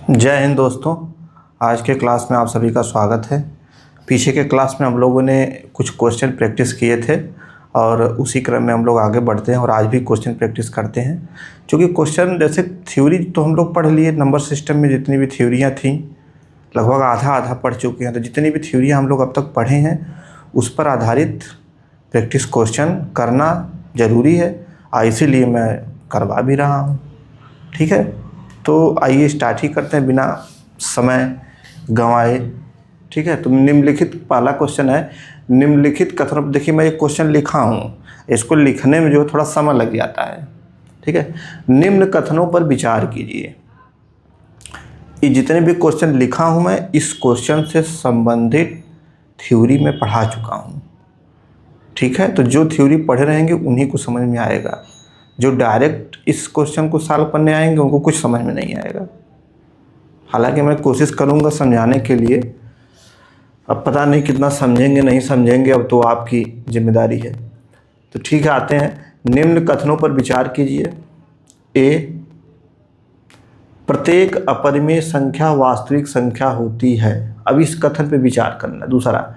जय हिंद दोस्तों। आज के क्लास में आप सभी का स्वागत है। पीछे के क्लास में हम लोगों ने कुछ क्वेश्चन प्रैक्टिस किए थे और उसी क्रम में हम लोग आगे बढ़ते हैं और आज भी क्वेश्चन प्रैक्टिस करते हैं। क्योंकि क्वेश्चन जैसे थ्योरी तो हम लोग पढ़ लिए, नंबर सिस्टम में जितनी भी थ्योरियाँ थीं लगभग आधा पढ़ चुके हैं। तो जितनी भी थ्योरियाँ हम लोग अब तक पढ़े हैं उस पर आधारित प्रैक्टिस क्वेश्चन करना ज़रूरी है, इसीलिए मैं करवा भी रहा हूँ। ठीक है, तो आइए स्टार्ट ही करते हैं बिना समय गंवाए। ठीक है, तो निम्नलिखित पहला क्वेश्चन है, निम्नलिखित कथनों। देखिए मैं एक क्वेश्चन लिखा हूँ, इसको लिखने में जो थोड़ा समय लग जाता है। ठीक है, निम्न कथनों पर विचार कीजिए। ये जितने भी क्वेश्चन लिखा हूँ मैं इस क्वेश्चन से संबंधित थ्योरी में पढ़ा चुका हूँ। ठीक है, तो जो थ्योरी पढ़े रहेंगे उन्हीं को समझ में आएगा। जो डायरेक्ट इस क्वेश्चन को सॉल्व करने आएंगे उनको कुछ समझ में नहीं आएगा। हालांकि मैं कोशिश करूंगा समझाने के लिए, अब पता नहीं कितना समझेंगे नहीं समझेंगे, अब तो आपकी जिम्मेदारी है। तो ठीक है, आते हैं। निम्न कथनों पर विचार कीजिए। ए, प्रत्येक अपरिमेय संख्या वास्तविक संख्या होती है। अब इस कथन पर विचार करना। दूसरा,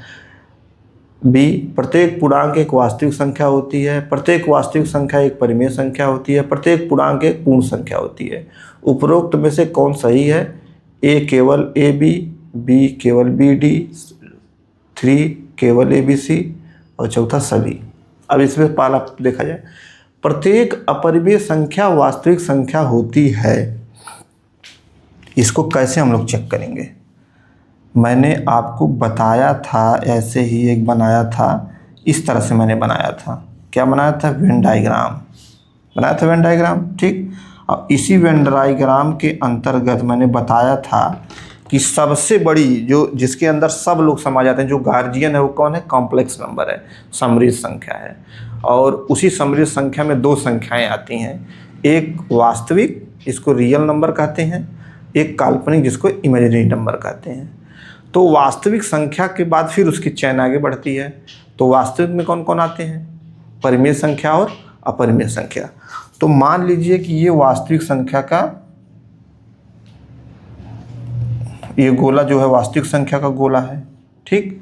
बी, प्रत्येक पूर्णांक एक वास्तविक संख्या होती है। प्रत्येक वास्तविक संख्या एक परिमेय संख्या होती है। प्रत्येक पूर्णांक एक पूर्ण संख्या होती है। उपरोक्त में से कौन सही है? ए केवल ए बी, बी केवल बी डी, 3 केवल ए बी सी और चौथा सभी। अब इसमें पहला देखा जाए, प्रत्येक अपरिमेय संख्या वास्तविक संख्या होती है। इसको कैसे हम लोग चेक करेंगे? मैंने आपको बताया था, ऐसे ही एक बनाया था, इस तरह से मैंने बनाया था। क्या बनाया था? वेन डायग्राम बनाया था, वेन डायग्राम। ठीक, और इसी वेन डायग्राम के अंतर्गत मैंने बताया था कि सबसे बड़ी जो जिसके अंदर सब लोग समा जाते हैं, जो गार्जियन है वो कौन है? कॉम्प्लेक्स नंबर है, समृद्ध संख्या है। और उसी समृद्ध संख्या में दो संख्याएं आती हैं, एक वास्तविक इसको रियल नंबर कहते हैं, एक काल्पनिक जिसको इमेजिनरी नंबर कहते हैं। तो वास्तविक संख्या के बाद फिर उसकी चेन आगे बढ़ती है। तो वास्तविक में कौन कौन आते हैं? परिमेय संख्या और अपरिमेय संख्या। तो मान लीजिए कि ये वास्तविक संख्या का ये गोला जो है वास्तविक संख्या का गोला है। ठीक,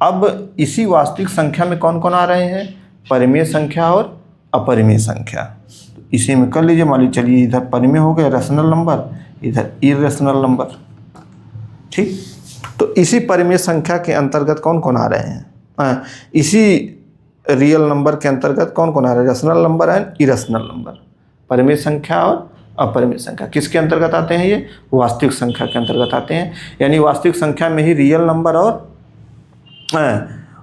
अब इसी वास्तविक संख्या में कौन कौन आ रहे हैं? परिमेय संख्या और अपरिमेय संख्या। तो इसी में कर लीजिए, मान लीजिए चलिए इधर परिमेय हो गया रैशनल नंबर, इधर इरेशनल नंबर। ठीक, तो इसी परिमेय संख्या के अंतर्गत कौन कौन आ रहे हैं? इसी रियल नंबर के अंतर्गत कौन कौन आ रहे हैं? Rational number and irrational number. परिमेय संख्या और अपरिमेय संख्या किसके अंतर्गत आते हैं? ये वास्तविक संख्या के अंतर्गत आते हैं। यानी वास्तविक संख्या में ही रियल नंबर और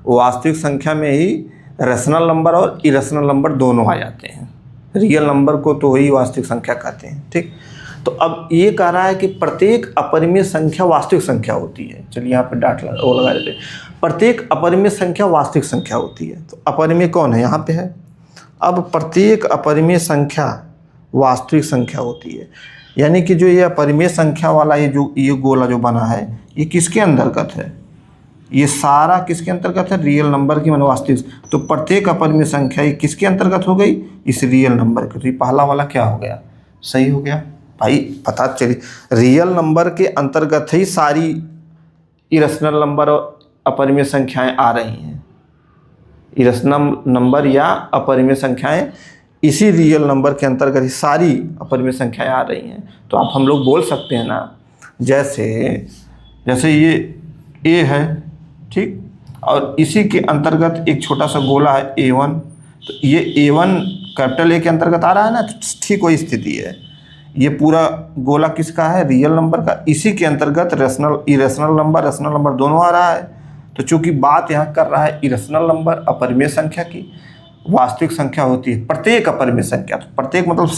वास्तविक संख्या में ही रैशनल नंबर और इरेशनल नंबर दोनों आ जाते हैं। रियल नंबर को तो वही वास्तविक संख्या कहते हैं। ठीक, तो अब ये कह रहा है कि प्रत्येक अपरिमेय संख्या वास्तविक संख्या होती है। चलिए यहाँ पे डाट लगा देते हैं, प्रत्येक अपरिमेय संख्या वास्तविक संख्या होती है। तो अपरिमेय कौन है? यहाँ पे है। अब प्रत्येक अपरिमेय संख्या वास्तविक संख्या होती है, यानी कि जो ये अपरिमेय संख्या वाला ये गोला जो बना है ये किसके अंतर्गत है? ये सारा किसके अंतर्गत है? रियल नंबर की, मान वास्तविक। तो प्रत्येक अपरिमेय संख्या ये किसके अंतर्गत हो गई? इस रियल नंबर के। तो ये पहला वाला क्या हो गया? सही हो गया भाई। पता चली रियल नंबर के अंतर्गत ही सारी इरेशनल नंबर और अपरिमेय संख्याएं आ रही हैं। इरेशनल नंबर या अपरिमेय संख्याएं इसी रियल नंबर के अंतर्गत ही सारी अपरिमेय संख्याएं आ रही हैं। तो आप हम लोग बोल सकते हैं ना, जैसे ये ए है, ठीक, और इसी के अंतर्गत एक छोटा सा गोला है A1। तो ये A1 कैपिटल ए के अंतर्गत आ रहा है ना, ठीक वही स्थिति है। ये पूरा गोला किसका है? रियल नंबर का। इसी के अंतर्गत इरेशनल नंबर दोनों आ रहा है। तो चूंकि बात यहाँ कर रहा है इरेशनल नंबर अपरिमेय संख्या की, वास्तविक संख्या होती है प्रत्येक अपरिमेय संख्या। तो प्रत्येक मतलब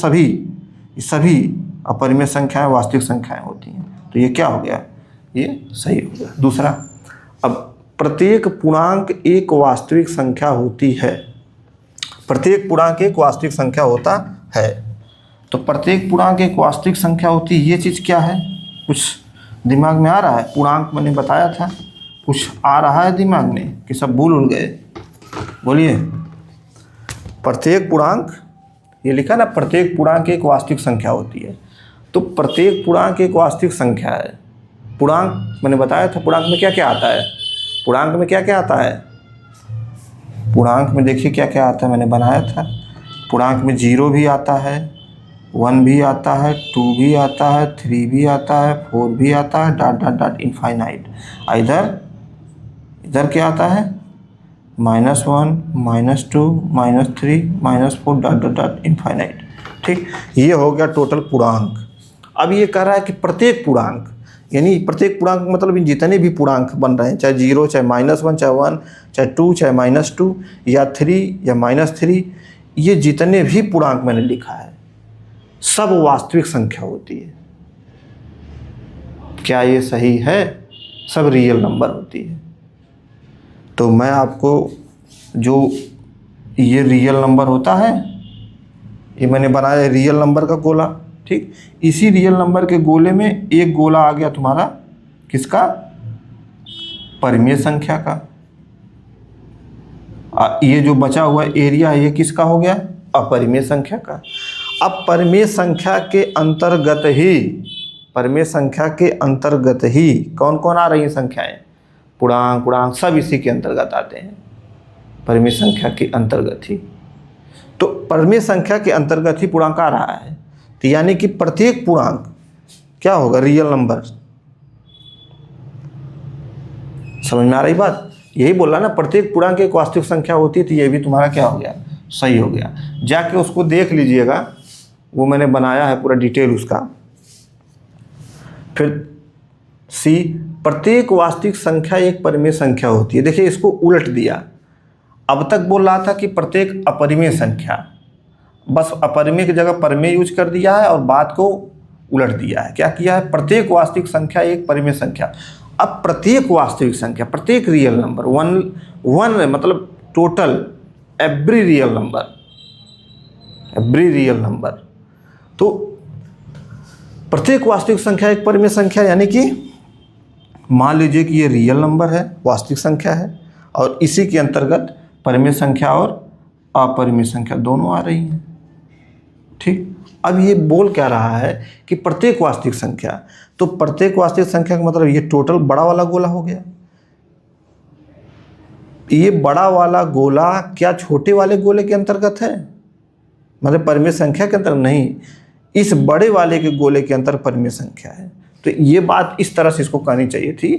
सभी अपरिमेय संख्याएं वास्तविक संख्याएं होती हैं। तो ये क्या हो गया? ये सही हो गया। दूसरा, अब प्रत्येक पूर्णांक एक वास्तविक संख्या होती है। प्रत्येक पूर्णांक एक वास्तविक संख्या होता है। तो प्रत्येक पूर्णांक एक वास्तविक संख्या होती है, ये चीज़ क्या है? कुछ दिमाग में आ रहा है? पूर्णांक मैंने बताया था, कुछ आ रहा है दिमाग में कि सब भूल उल गए? बोलिए। प्रत्येक पूर्णांक, ये लिखा ना, प्रत्येक पूर्णांक एक वास्तविक संख्या होती है। तो प्रत्येक पूर्णांक एक वास्तविक संख्या है। पूर्णांक मैंने बताया था, पूर्णांक में क्या क्या आता है, पूर्णांक में क्या क्या आता है, पूर्णांक में देखिए क्या क्या आता है, मैंने बनाया था। पूर्णांक में 0 भी आता है, 1 भी आता है, 2 भी आता है, 3 भी आता है, 4 भी आता है, डॉट डॉट डॉट इनफाइनाइट। इधर क्या आता है, -1, -2, -3, -4 डॉट डॉट डॉट इनफाइनाइट। ठीक, ये हो गया टोटल पूर्णांक। अब ये कह रहा है कि प्रत्येक पूर्णांक, यानी प्रत्येक पूर्णांक मतलब जितने भी पूर्णांक बन रहे हैं, चाहे 0, चाहे -1, चाहे 1, चाहे 2, चाहे -2 या 3 या -3, ये जितने भी पूर्णांक मैंने लिखा है सब वास्तविक संख्या होती है। क्या ये सही है? सब रियल नंबर होती है। तो मैं आपको जो ये रियल नंबर होता है, ये मैंने बनाया रियल नंबर का गोला। ठीक, इसी रियल नंबर के गोले में एक गोला आ गया तुम्हारा किसका, परिमेय संख्या का। ये जो बचा हुआ एरिया है ये किसका हो गया, अपरिमेय संख्या का। अब परिमेय संख्या के अंतर्गत ही, परिमेय संख्या के अंतर्गत ही कौन कौन आ रही हैं संख्याएं, पूर्णांक सब इसी के अंतर्गत आते हैं, परिमेय संख्या के अंतर्गत ही। तो परिमेय संख्या के अंतर्गत ही पूर्णांक आ रहा है, तो यानी कि प्रत्येक पूर्णांक क्या होगा, रियल नंबर। समझ में आ रही बात? यही बोला ना, प्रत्येक पूर्णांक एक वास्तविक संख्या होती है, तो ये भी तुम्हारा क्या हो गया, सही हो गया। जाके उसको देख लीजिएगा, वो मैंने बनाया है पूरा डिटेल उसका। फिर सी, प्रत्येक वास्तविक संख्या एक परिमेय संख्या होती है। देखिए इसको उलट दिया, अब तक बोल रहा था कि प्रत्येक अपरिमेय संख्या, बस अपरिमेय की जगह परिमेय यूज कर दिया है और बात को उलट दिया है। क्या किया है, प्रत्येक वास्तविक संख्या एक परिमेय संख्या। अब प्रत्येक वास्तविक संख्या, प्रत्येक रियल नंबर, वन मतलब total, every real number, every real number. तो प्रत्येक वास्तविक संख्या एक परिमेय संख्या, यानी कि मान लीजिए कि ये रियल नंबर है, वास्तविक संख्या है, और इसी के अंतर्गत परिमेय संख्या और अपरिमेय संख्या दोनों आ रही हैं। ठीक, अब ये बोल क्या रहा है कि प्रत्येक वास्तविक संख्या, तो प्रत्येक वास्तविक संख्या का मतलब ये टोटल बड़ा वाला गोला हो गया। ये बड़ा वाला गोला क्या छोटे वाले गोले के अंतर्गत है, मतलब परिमेय संख्या के अंतर्गत नहीं, इस बड़े वाले के गोले के अंतर परिमेय संख्या है। तो ये बात इस तरह से इसको कहनी चाहिए थी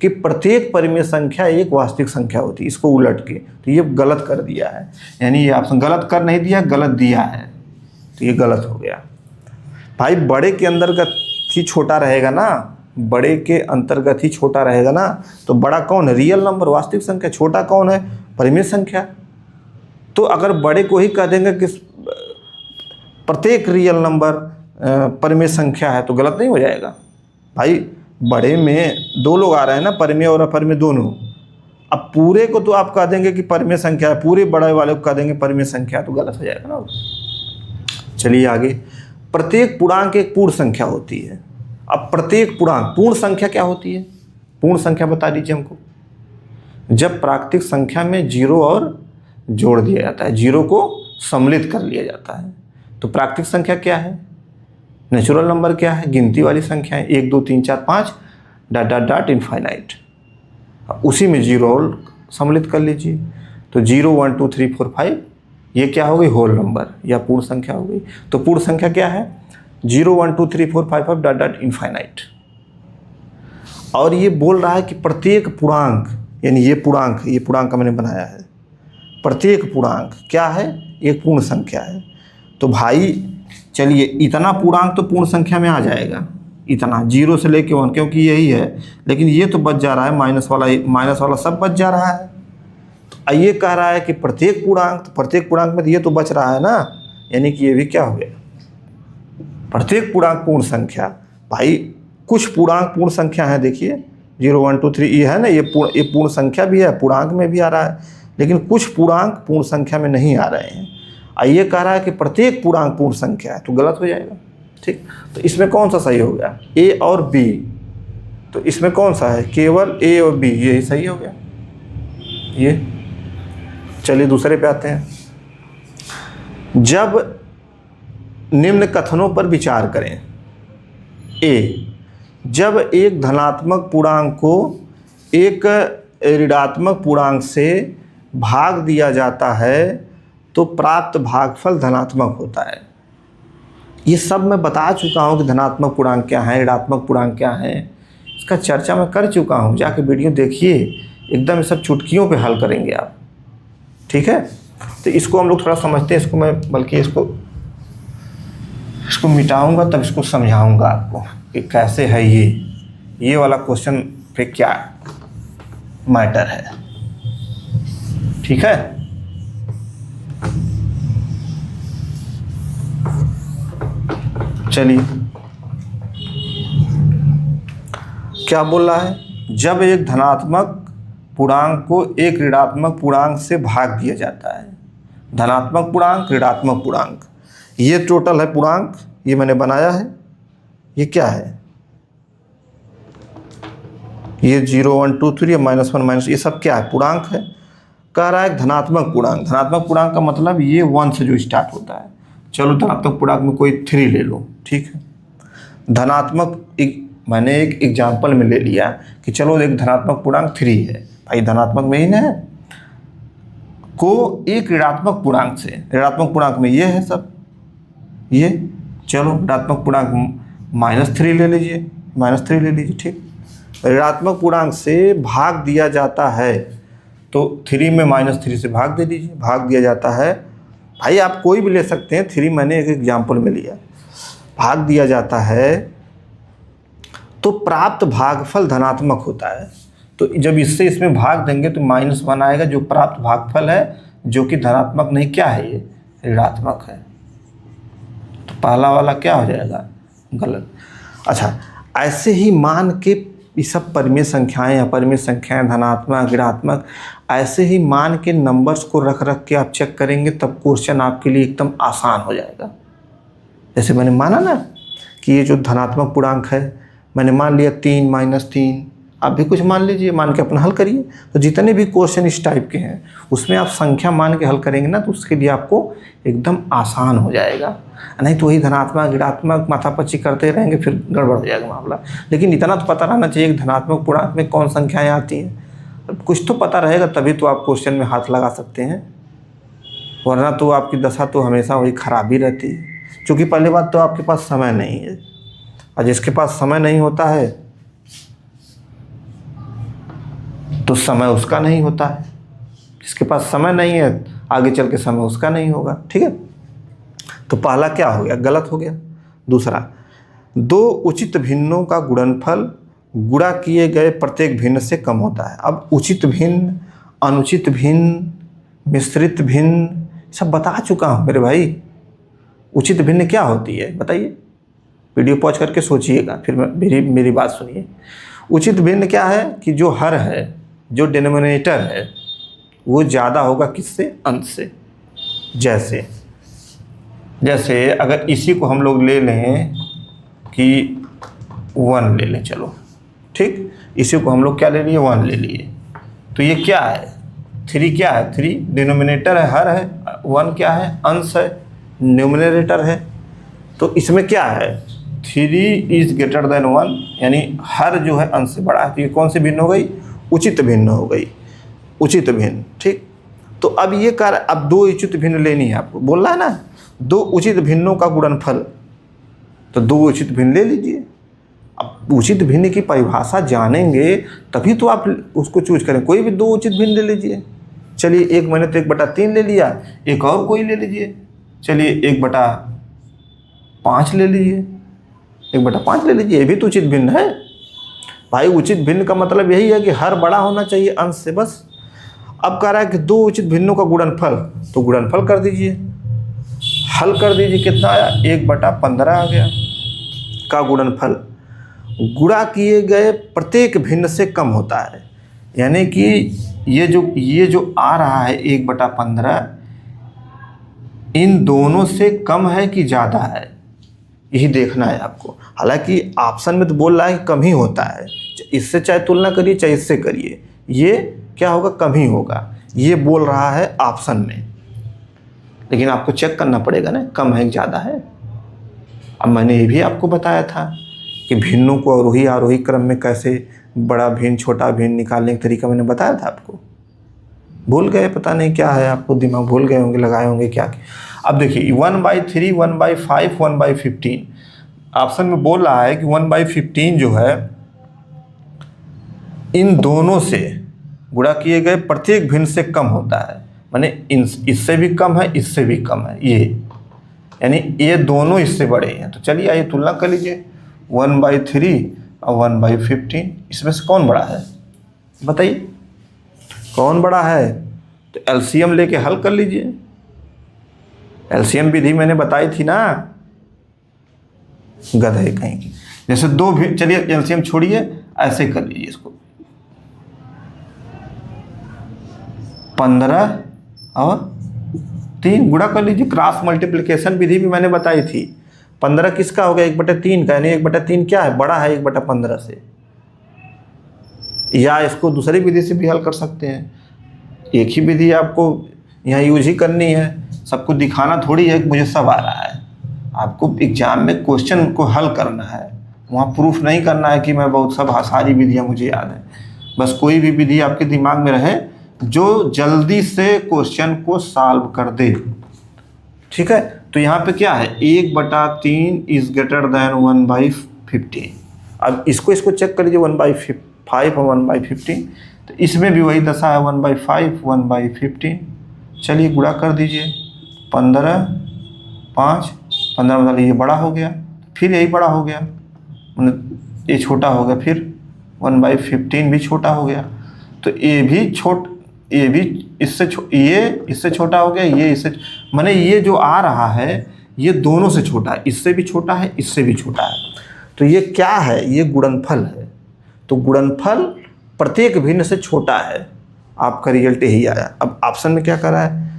कि प्रत्येक परिमेय संख्या एक वास्तविक संख्या होती है, इसको उलट के। तो ये गलत कर दिया है, यानी ये ऑप्शन गलत कर नहीं दिया, गलत दिया है, तो ये गलत हो गया। भाई बड़े के अंतर्गत ही छोटा रहेगा ना, बड़े के अंतर्गत ही छोटा रहेगा ना, तो बड़ा कौन है, रियल नंबर, वास्तविक संख्या। छोटा कौन है, परिमेय संख्या। तो अगर बड़े को ही कह देंगे कि प्रत्येक रियल नंबर परिमेय संख्या है, तो गलत नहीं हो जाएगा। भाई बड़े में दो लोग आ रहे हैं ना, परिमेय और अपरिमेय दोनों। अब पूरे को तो आप कह देंगे कि परिमेय संख्या है, पूरे बड़े वाले को कह देंगे परिमेय संख्या, तो गलत हो जाएगा ना। चलिए आगे, प्रत्येक पूर्णांक एक पूर्ण संख्या होती है। अब प्रत्येक पूर्णांक, पूर्ण संख्या क्या होती है, पूर्ण संख्या बता दीजिए हमको। जब प्राकृतिक संख्या में 0 और जोड़ दिया जाता है, 0 को सम्मिलित कर लिया जाता है, तो प्राकृतिक संख्या क्या है, नेचुरल नंबर क्या है, गिनती वाली संख्या है, 1 2 3 4 5 डॉट डॉट डॉट इनफाइनाइट। उसी में 0 और सम्मिलित कर लीजिए, तो 0 1 2 3 4 5, ये क्या हो गई, होल नंबर या पूर्ण संख्या हो गई। तो पूर्ण संख्या क्या है, 0 1 2 3 4 5 5 डॉट डॉट इनफाइनाइट। और ये बोल रहा है कि प्रत्येक पूर्णांक, यानी ये पूर्णांक का मैंने बनाया है, प्रत्येक पूर्णांक क्या है, एक पूर्ण संख्या है। तो भाई चलिए, इतना पूर्णांक तो पूर्ण संख्या में आ जाएगा, इतना 0 से लेके 1, क्योंकि यही है। लेकिन ये तो बच जा रहा है, माइनस वाला सब बच जा रहा है। तो ये कह रहा है कि प्रत्येक पूर्णांक, तो प्रत्येक पूर्णांक में तो ये तो बच रहा है ना, यानी कि ये भी क्या हो गया, प्रत्येक पूर्णांक पूर्ण संख्या। भाई कुछ पूर्णांक पूर्ण संख्या है, देखिए 0 1 2 3 ये है ना, ये पूर्ण संख्या भी है, पूर्णांक में भी आ रहा है, लेकिन कुछ पूर्णांक पूर्ण संख्या में नहीं आ रहे हैं। ये कह रहा है कि प्रत्येक पूर्णांक पूर्ण संख्या है, तो गलत हो जाएगा। ठीक, तो इसमें कौन सा सही हो गया, ए और बी। तो इसमें कौन सा है, केवल ए और बी, यही सही हो गया ये। चलिए दूसरे पे आते हैं। जब निम्न कथनों पर विचार करें, ए, जब एक धनात्मक पूर्णांक को एक ऋणात्मक पूर्णांक से भाग दिया जाता है तो प्राप्त भागफल धनात्मक होता है। ये सब मैं बता चुका हूँ कि धनात्मक पूर्णांक क्या है, ऋणात्मक पूर्णांक क्या है, इसका चर्चा मैं कर चुका हूँ। जाके वीडियो देखिए, एकदम सब चुटकियों पे हल करेंगे आप। ठीक है, तो इसको हम लोग थोड़ा समझते हैं। इसको मैं बल्कि इसको मिटाऊंगा तब इसको समझाऊंगा आपको कि कैसे है ये वाला क्वेश्चन पे क्या मैटर है। ठीक है, चलिए क्या बोल रहा है, जब एक धनात्मक पूर्णांक को एक ऋणात्मक पूर्णांक से भाग दिया जाता है। धनात्मक पूर्णांक, ऋणात्मक पूर्णांक, ये टोटल है पूर्णांक, ये मैंने बनाया है। ये क्या है, ये 0 1 2 3 -1 माइनस, ये सब क्या है, पूर्णांक है। कह रहा है धनात्मक पूर्णांक। धनात्मक पूर्णांक का मतलब ये 1 से जो स्टार्ट होता है। चलो धनात्मक पूर्णांक में कोई 3 ले लो, ठीक है। धनात्मक मैंने एक एग्जाम्पल में ले लिया कि चलो एक धनात्मक पूर्णांक 3 है, भाई धनात्मक में ही ना है, को एक ऋणात्मक पूर्णांक से, ऋणात्मक पूर्णांक में ये है सब, ये चलो ऋणात्मक पूर्णांक -3 ले लीजिए, -3 ले लीजिए, ठीक। ऋणात्मक पूर्णांक से भाग दिया जाता है तो 3 में -3 से भाग दे दीजिए, भाग दिया जाता है। भाई आप कोई भी ले सकते हैं, 3 मैंने एक एग्जाम्पल में लिया। भाग दिया जाता है तो प्राप्त भागफल धनात्मक होता है। तो जब इससे इसमें भाग देंगे तो -1 आएगा, जो प्राप्त भागफल है, जो कि धनात्मक नहीं, क्या है ये, ऋणात्मक है। तो पहला वाला क्या हो जाएगा, गलत। अच्छा, ऐसे ही मान के ये सब परिमेय संख्याएं, अपरिमेय संख्याएं, धनात्मक, ऋणात्मक, ऐसे ही मान के नंबर्स को रख के आप चेक करेंगे, तब क्वेश्चन आपके लिए एकदम आसान हो जाएगा। जैसे मैंने माना ना कि ये जो धनात्मक पूर्णांक है, मैंने मान लिया 3 -3, आप भी कुछ मान लीजिए, मान के अपना हल करिए। तो जितने भी क्वेश्चन इस टाइप के हैं उसमें आप संख्या मान के हल करेंगे ना, तो उसके लिए आपको एकदम आसान हो जाएगा। नहीं तो वही धनात्मक ऋणात्मक माथापच्ची करते रहेंगे, फिर गड़बड़ हो जाएगा मामला। लेकिन इतना तो पता रहना चाहिए कि धनात्मक पूर्णांक में कौन संख्याएँ आती हैं। कुछ तो पता रहेगा तभी तो आप क्वेश्चन में हाथ लगा सकते हैं, वरना तो आपकी दशा तो हमेशा वही खराबी रहती है। क्योंकि पहली बात तो आपके पास समय नहीं है, और जिसके पास समय नहीं होता है तो समय उसका नहीं होता है। जिसके पास समय नहीं है आगे चल के समय उसका नहीं होगा। ठीक है, तो पहला क्या हो गया, गलत हो गया। दूसरा, 2 उचित भिन्नों का गुणनफल गुणा किए गए प्रत्येक भिन्न से कम होता है। अब उचित भिन्न, अनुचित भिन्न, मिश्रित भिन्न, सब बता चुका हूँ मेरे भाई। उचित भिन्न क्या होती है बताइए, वीडियो पॉज करके सोचिएगा, फिर मेरी बात सुनिए। उचित भिन्न क्या है कि जो हर है, जो डिनोमिनेटर है, वो ज़्यादा होगा किससे, अंश से। जैसे अगर इसी को हम लोग ले लें कि 1 ले लें, चलो ठीक, इसी को हम लोग क्या ले लिए, 1 ले लिए, तो ये क्या है, 3 क्या है, 3 डिनोमिनेटर है, हर है, 1 क्या है, अंश है, न्यूमरेटर है। तो इसमें क्या है, 3 इज ग्रेटर देन 1, यानी हर जो है अंश से बड़ा है। तो ये कौन सी भिन्न हो गई, उचित भिन्न हो गई, उचित भिन्न। ठीक, तो अब ये कार्य, अब 2 उचित भिन्न लेनी है आपको, बोलना है ना 2 उचित भिन्नों का गुणनफल, तो 2 उचित भिन्न ले लीजिए। अब उचित भिन्न की परिभाषा जानेंगे तभी तो आप उसको चूज करें। कोई भी 2 उचित भिन्न ले लीजिए। चलिए एक मैंने तो 1/3 ले लिया, एक और कोई ले लीजिए, चलिए 1/5 ले लीजिए, 1/5 ले लीजिए, ये भी तो उचित भिन्न है भाई। उचित भिन्न का मतलब यही है कि हर बड़ा होना चाहिए अंश से, बस। अब कह रहा है कि 2 उचित भिन्नों का गुणनफल, तो गुणनफल कर दीजिए, हल कर दीजिए, कितना आया, 1/15 आ गया का गुणनफल गुणा किए गए प्रत्येक भिन्न से कम होता है। यानी कि ये जो आ रहा है 1/15, इन दोनों से कम है कि ज़्यादा है, यही देखना है आपको। हालांकि ऑप्शन में तो बोल रहा है कि कम ही होता है, इससे चाहे तुलना करिए चाहे इससे करिए, ये क्या होगा, कम ही होगा, ये बोल रहा है ऑप्शन में। लेकिन आपको चेक करना पड़ेगा ना, कम है कि ज़्यादा है। अब मैंने ये भी आपको बताया था कि भिन्नों को अवरोही आरोही क्रम में कैसे बड़ा भिन्न छोटा भिन्न निकालने का तरीका मैंने बताया था आपको। भूल गए, पता नहीं क्या है, आपको दिमाग भूल गए होंगे, लगाए होंगे क्या। अब देखिए 1/3, 1/5, 1/15 ऑप्शन में बोल रहा है कि 1/15 जो है इन दोनों से गुणा किए गए प्रत्येक भिन्न से कम होता है, माने इससे भी कम है, इससे भी कम है, ये यानी ये दोनों इससे बड़े हैं। तो चलिए आइए तुलना कर लीजिए 1/3 और 1/15, इसमें से कौन बड़ा है बताइए, कौन बड़ा है। तो एलसीएम लेके हल कर लीजिए। एलसीएम विधि मैंने बताई थी ना, गधे कहीं की। जैसे दो भी, चलिए एलसीएम छोड़िए, ऐसे कर लीजिए इसको, 15 और 3 गुणा कर लीजिए। क्रॉस मल्टीप्लिकेशन विधि भी मैंने बताई थी। 15 किसका हो गया, 1/3 का, यानी 1/3 क्या है, बड़ा है 1/15 से। या इसको दूसरी विधि से भी हल कर सकते हैं। एक ही विधि आपको यहाँ यूज ही करनी है, सबको दिखाना थोड़ी है कि मुझे सब आ रहा है। आपको एग्जाम में क्वेश्चन को हल करना है, वहाँ प्रूफ नहीं करना है कि मैं बहुत सब सारी विधियाँ मुझे याद है। बस कोई भी विधि आपके दिमाग में रहे जो जल्दी से क्वेश्चन को सॉल्व कर दे, ठीक है। तो यहाँ पे क्या है, 1/3 इज ग्रेटर देन 1/15। अब इसको चेक कर लीजिए, 1/5 और 1/15, तो इसमें भी वही दशा है, 1/5, 1/15। चलिए गुणा कर दीजिए, 15, 5, 15 मतलब ये बड़ा हो गया, फिर यही बड़ा हो गया, मतलब ये छोटा हो गया, फिर 1/15 भी छोटा हो गया। तो ये भी इससे छोटा हो गया, ये इससे, माने ये जो आ रहा है ये दोनों से छोटा है, इससे भी छोटा है, इससे भी छोटा है। तो ये क्या है, ये गुणनफल है। तो गुणनफल प्रत्येक भिन्न से छोटा है, आपका रिजल्ट यही आया। अब ऑप्शन में क्या कर रहा है,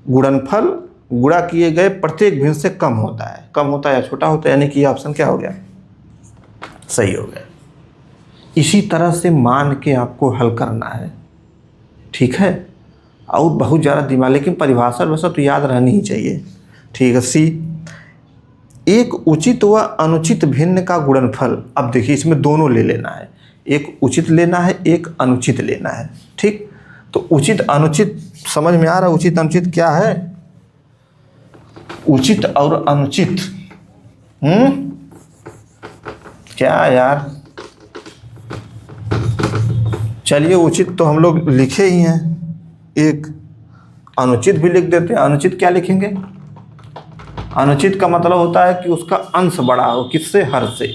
गुणनफल गुणा किए गए प्रत्येक भिन्न से कम होता है, कम होता है या छोटा होता है, यानी कि ऑप्शन क्या हो गया, सही हो गया। इसी तरह से मान के आपको हल करना है, ठीक है। और बहुत ज़्यादा दिमाग, लेकिन परिभाषा वैसा तो याद रहनी ही चाहिए, ठीक है। सी, एक उचित व अनुचित भिन्न का गुणनफल। अब देखिए इसमें दोनों ले लेना है, एक उचित लेना है, एक अनुचित लेना है, ठीक। तो उचित अनुचित समझ में आ रहा है, उचित अनुचित क्या है, उचित और अनुचित, क्या यार, चलिए उचित तो हम लोग लिखे ही हैं, एक अनुचित भी लिख देते हैं। अनुचित क्या लिखेंगे, अनुचित का मतलब होता है कि उसका अंश बड़ा हो, किससे, हर से।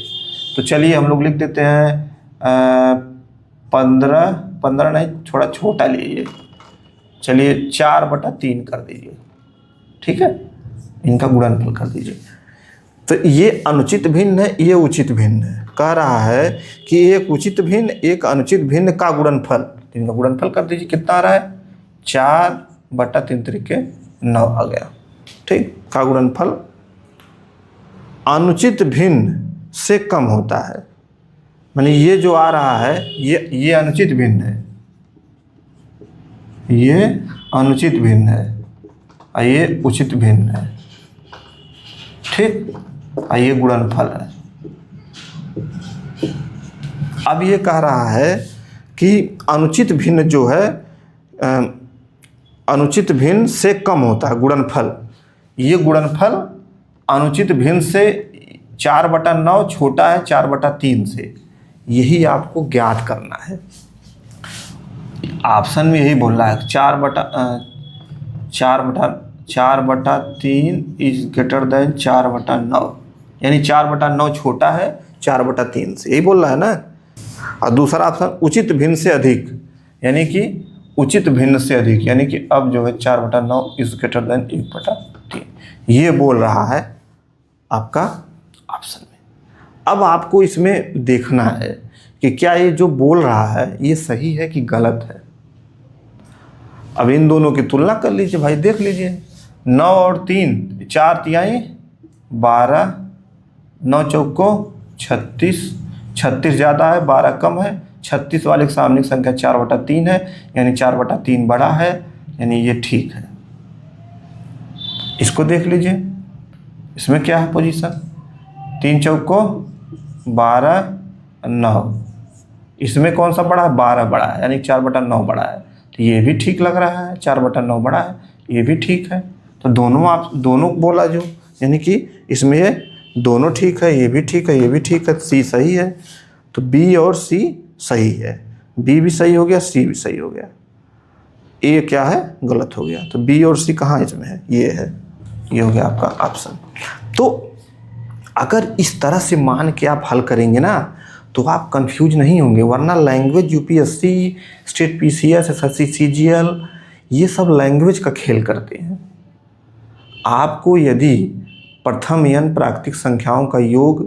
तो चलिए हम लोग लिख देते हैं 15 नहीं, थोड़ा छोटा लीजिए, चलिए 4/3 कर दीजिए, ठीक है, इनका गुणनफल कर दीजिए। तो ये अनुचित भिन्न है, ये उचित भिन्न है। कह रहा है कि एक उचित भिन्न एक अनुचित भिन्न का गुणनफल, इनका गुणनफल कर दीजिए, कितना आ रहा है, 4/3 9 आ गया, ठीक। का गुणनफल अनुचित भिन्न से कम होता है, माने ये जो आ रहा है ये अनुचित भिन्न है, ये अनुचित भिन्न है और ये उचित भिन्न है, ठीक। और ये गुणनफल है। अब ये कह रहा है कि अनुचित भिन्न जो है अनुचित भिन्न से कम होता है गुणनफल। ये गुणनफल अनुचित भिन्न से 4/9 छोटा है 4/3 से, यही आपको ज्ञात करना है। ऑप्शन में यही बोल रहा है 4/3 इज ग्रेटर देन 4/9, यानी 4/9 छोटा है 4/3 से, यही बोल रहा है ना। और दूसरा ऑप्शन उचित भिन्न से अधिक, यानी कि उचित भिन्न से अधिक, यानी कि अब जो है 4/9 इज ग्रेटर देन 1/3, ये बोल रहा है आपका ऑप्शन में। अब आपको इसमें देखना है कि क्या ये जो बोल रहा है ये सही है कि गलत है। अब इन दोनों की तुलना कर लीजिए भाई, देख लीजिए, 9 और 3, 4 तिहाई 12, 9 चौको 36, 36 ज़्यादा है 12 कम है, 36 वाले के सामने की संख्या 4/3 है, यानी 4/3 बड़ा है, यानी ये ठीक है। इसको देख लीजिए, इसमें क्या है पोजीशन, 3 चौको 12 9, इसमें कौन सा बड़ा है? 12 बड़ा है, यानी 4/9 बड़ा है। तो ये भी ठीक लग रहा है, 4/9 बड़ा है, ये भी ठीक है। तो दोनों आप दोनों बोला जो, यानी कि इसमें ये दोनों ठीक है, ये भी ठीक है, ये भी ठीक है, सी सही है। तो बी और सी सही है, बी भी सही हो गया, सी भी सही हो गया, ए क्या है? गलत हो गया। तो बी और सी कहाँ इसमें है? ये है, ये हो गया आपका ऑप्शन। तो अगर इस तरह से मान के आप हल करेंगे ना तो आप कंफ्यूज नहीं होंगे, वरना language UPSC, state PCS, SSC, CGL ये सब लैंग्वेज का खेल करते हैं। आपको यदि प्रथम n प्राकृतिक संख्याओं का योग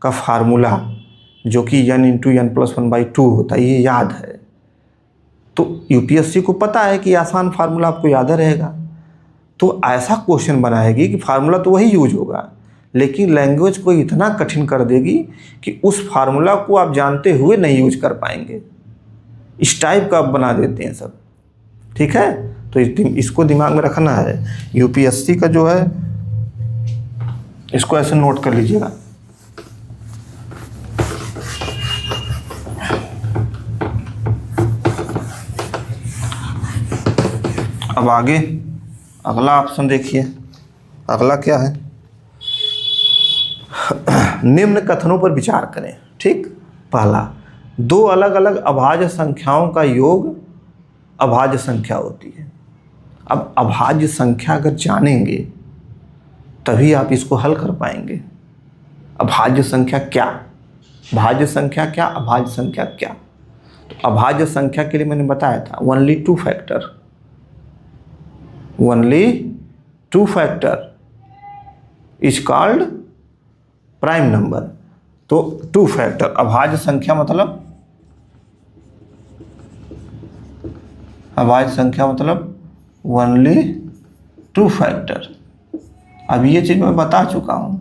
का फार्मूला जो कि n × n+1/2 होता है ये याद है, तो यूपीएससी को पता है कि आसान फार्मूला आपको याद रहेगा, तो ऐसा क्वेश्चन बनाएगी कि फार्मूला तो वही यूज होगा, लेकिन लैंग्वेज को इतना कठिन कर देगी कि उस फार्मूला को आप जानते हुए नहीं यूज कर पाएंगे। इस टाइप का आप बना देते हैं सब, ठीक है। तो इसको दिमाग में रखना है। यूपीएससी का जो है इसको ऐसे नोट कर लीजिएगा। अब आगे अगला ऑप्शन देखिए, अगला क्या है? निम्न कथनों पर विचार करें, ठीक। पहला, दो अलग अलग अभाज्य संख्याओं का योग अभाज्य संख्या होती है। अब अभाज्य संख्या अगर जानेंगे तभी आप इसको हल कर पाएंगे। अभाज्य संख्या क्या, भाज्य संख्या क्या, अभाज्य संख्या क्या? तो अभाज्य संख्या के लिए मैंने बताया था only 2 factor, only 2 factor is called prime number. तो 2 फैक्टर अभाज्य संख्या मतलब, अभाज्य संख्या मतलब ओनली 2 फैक्टर। अब ये चीज मैं बता चुका हूं,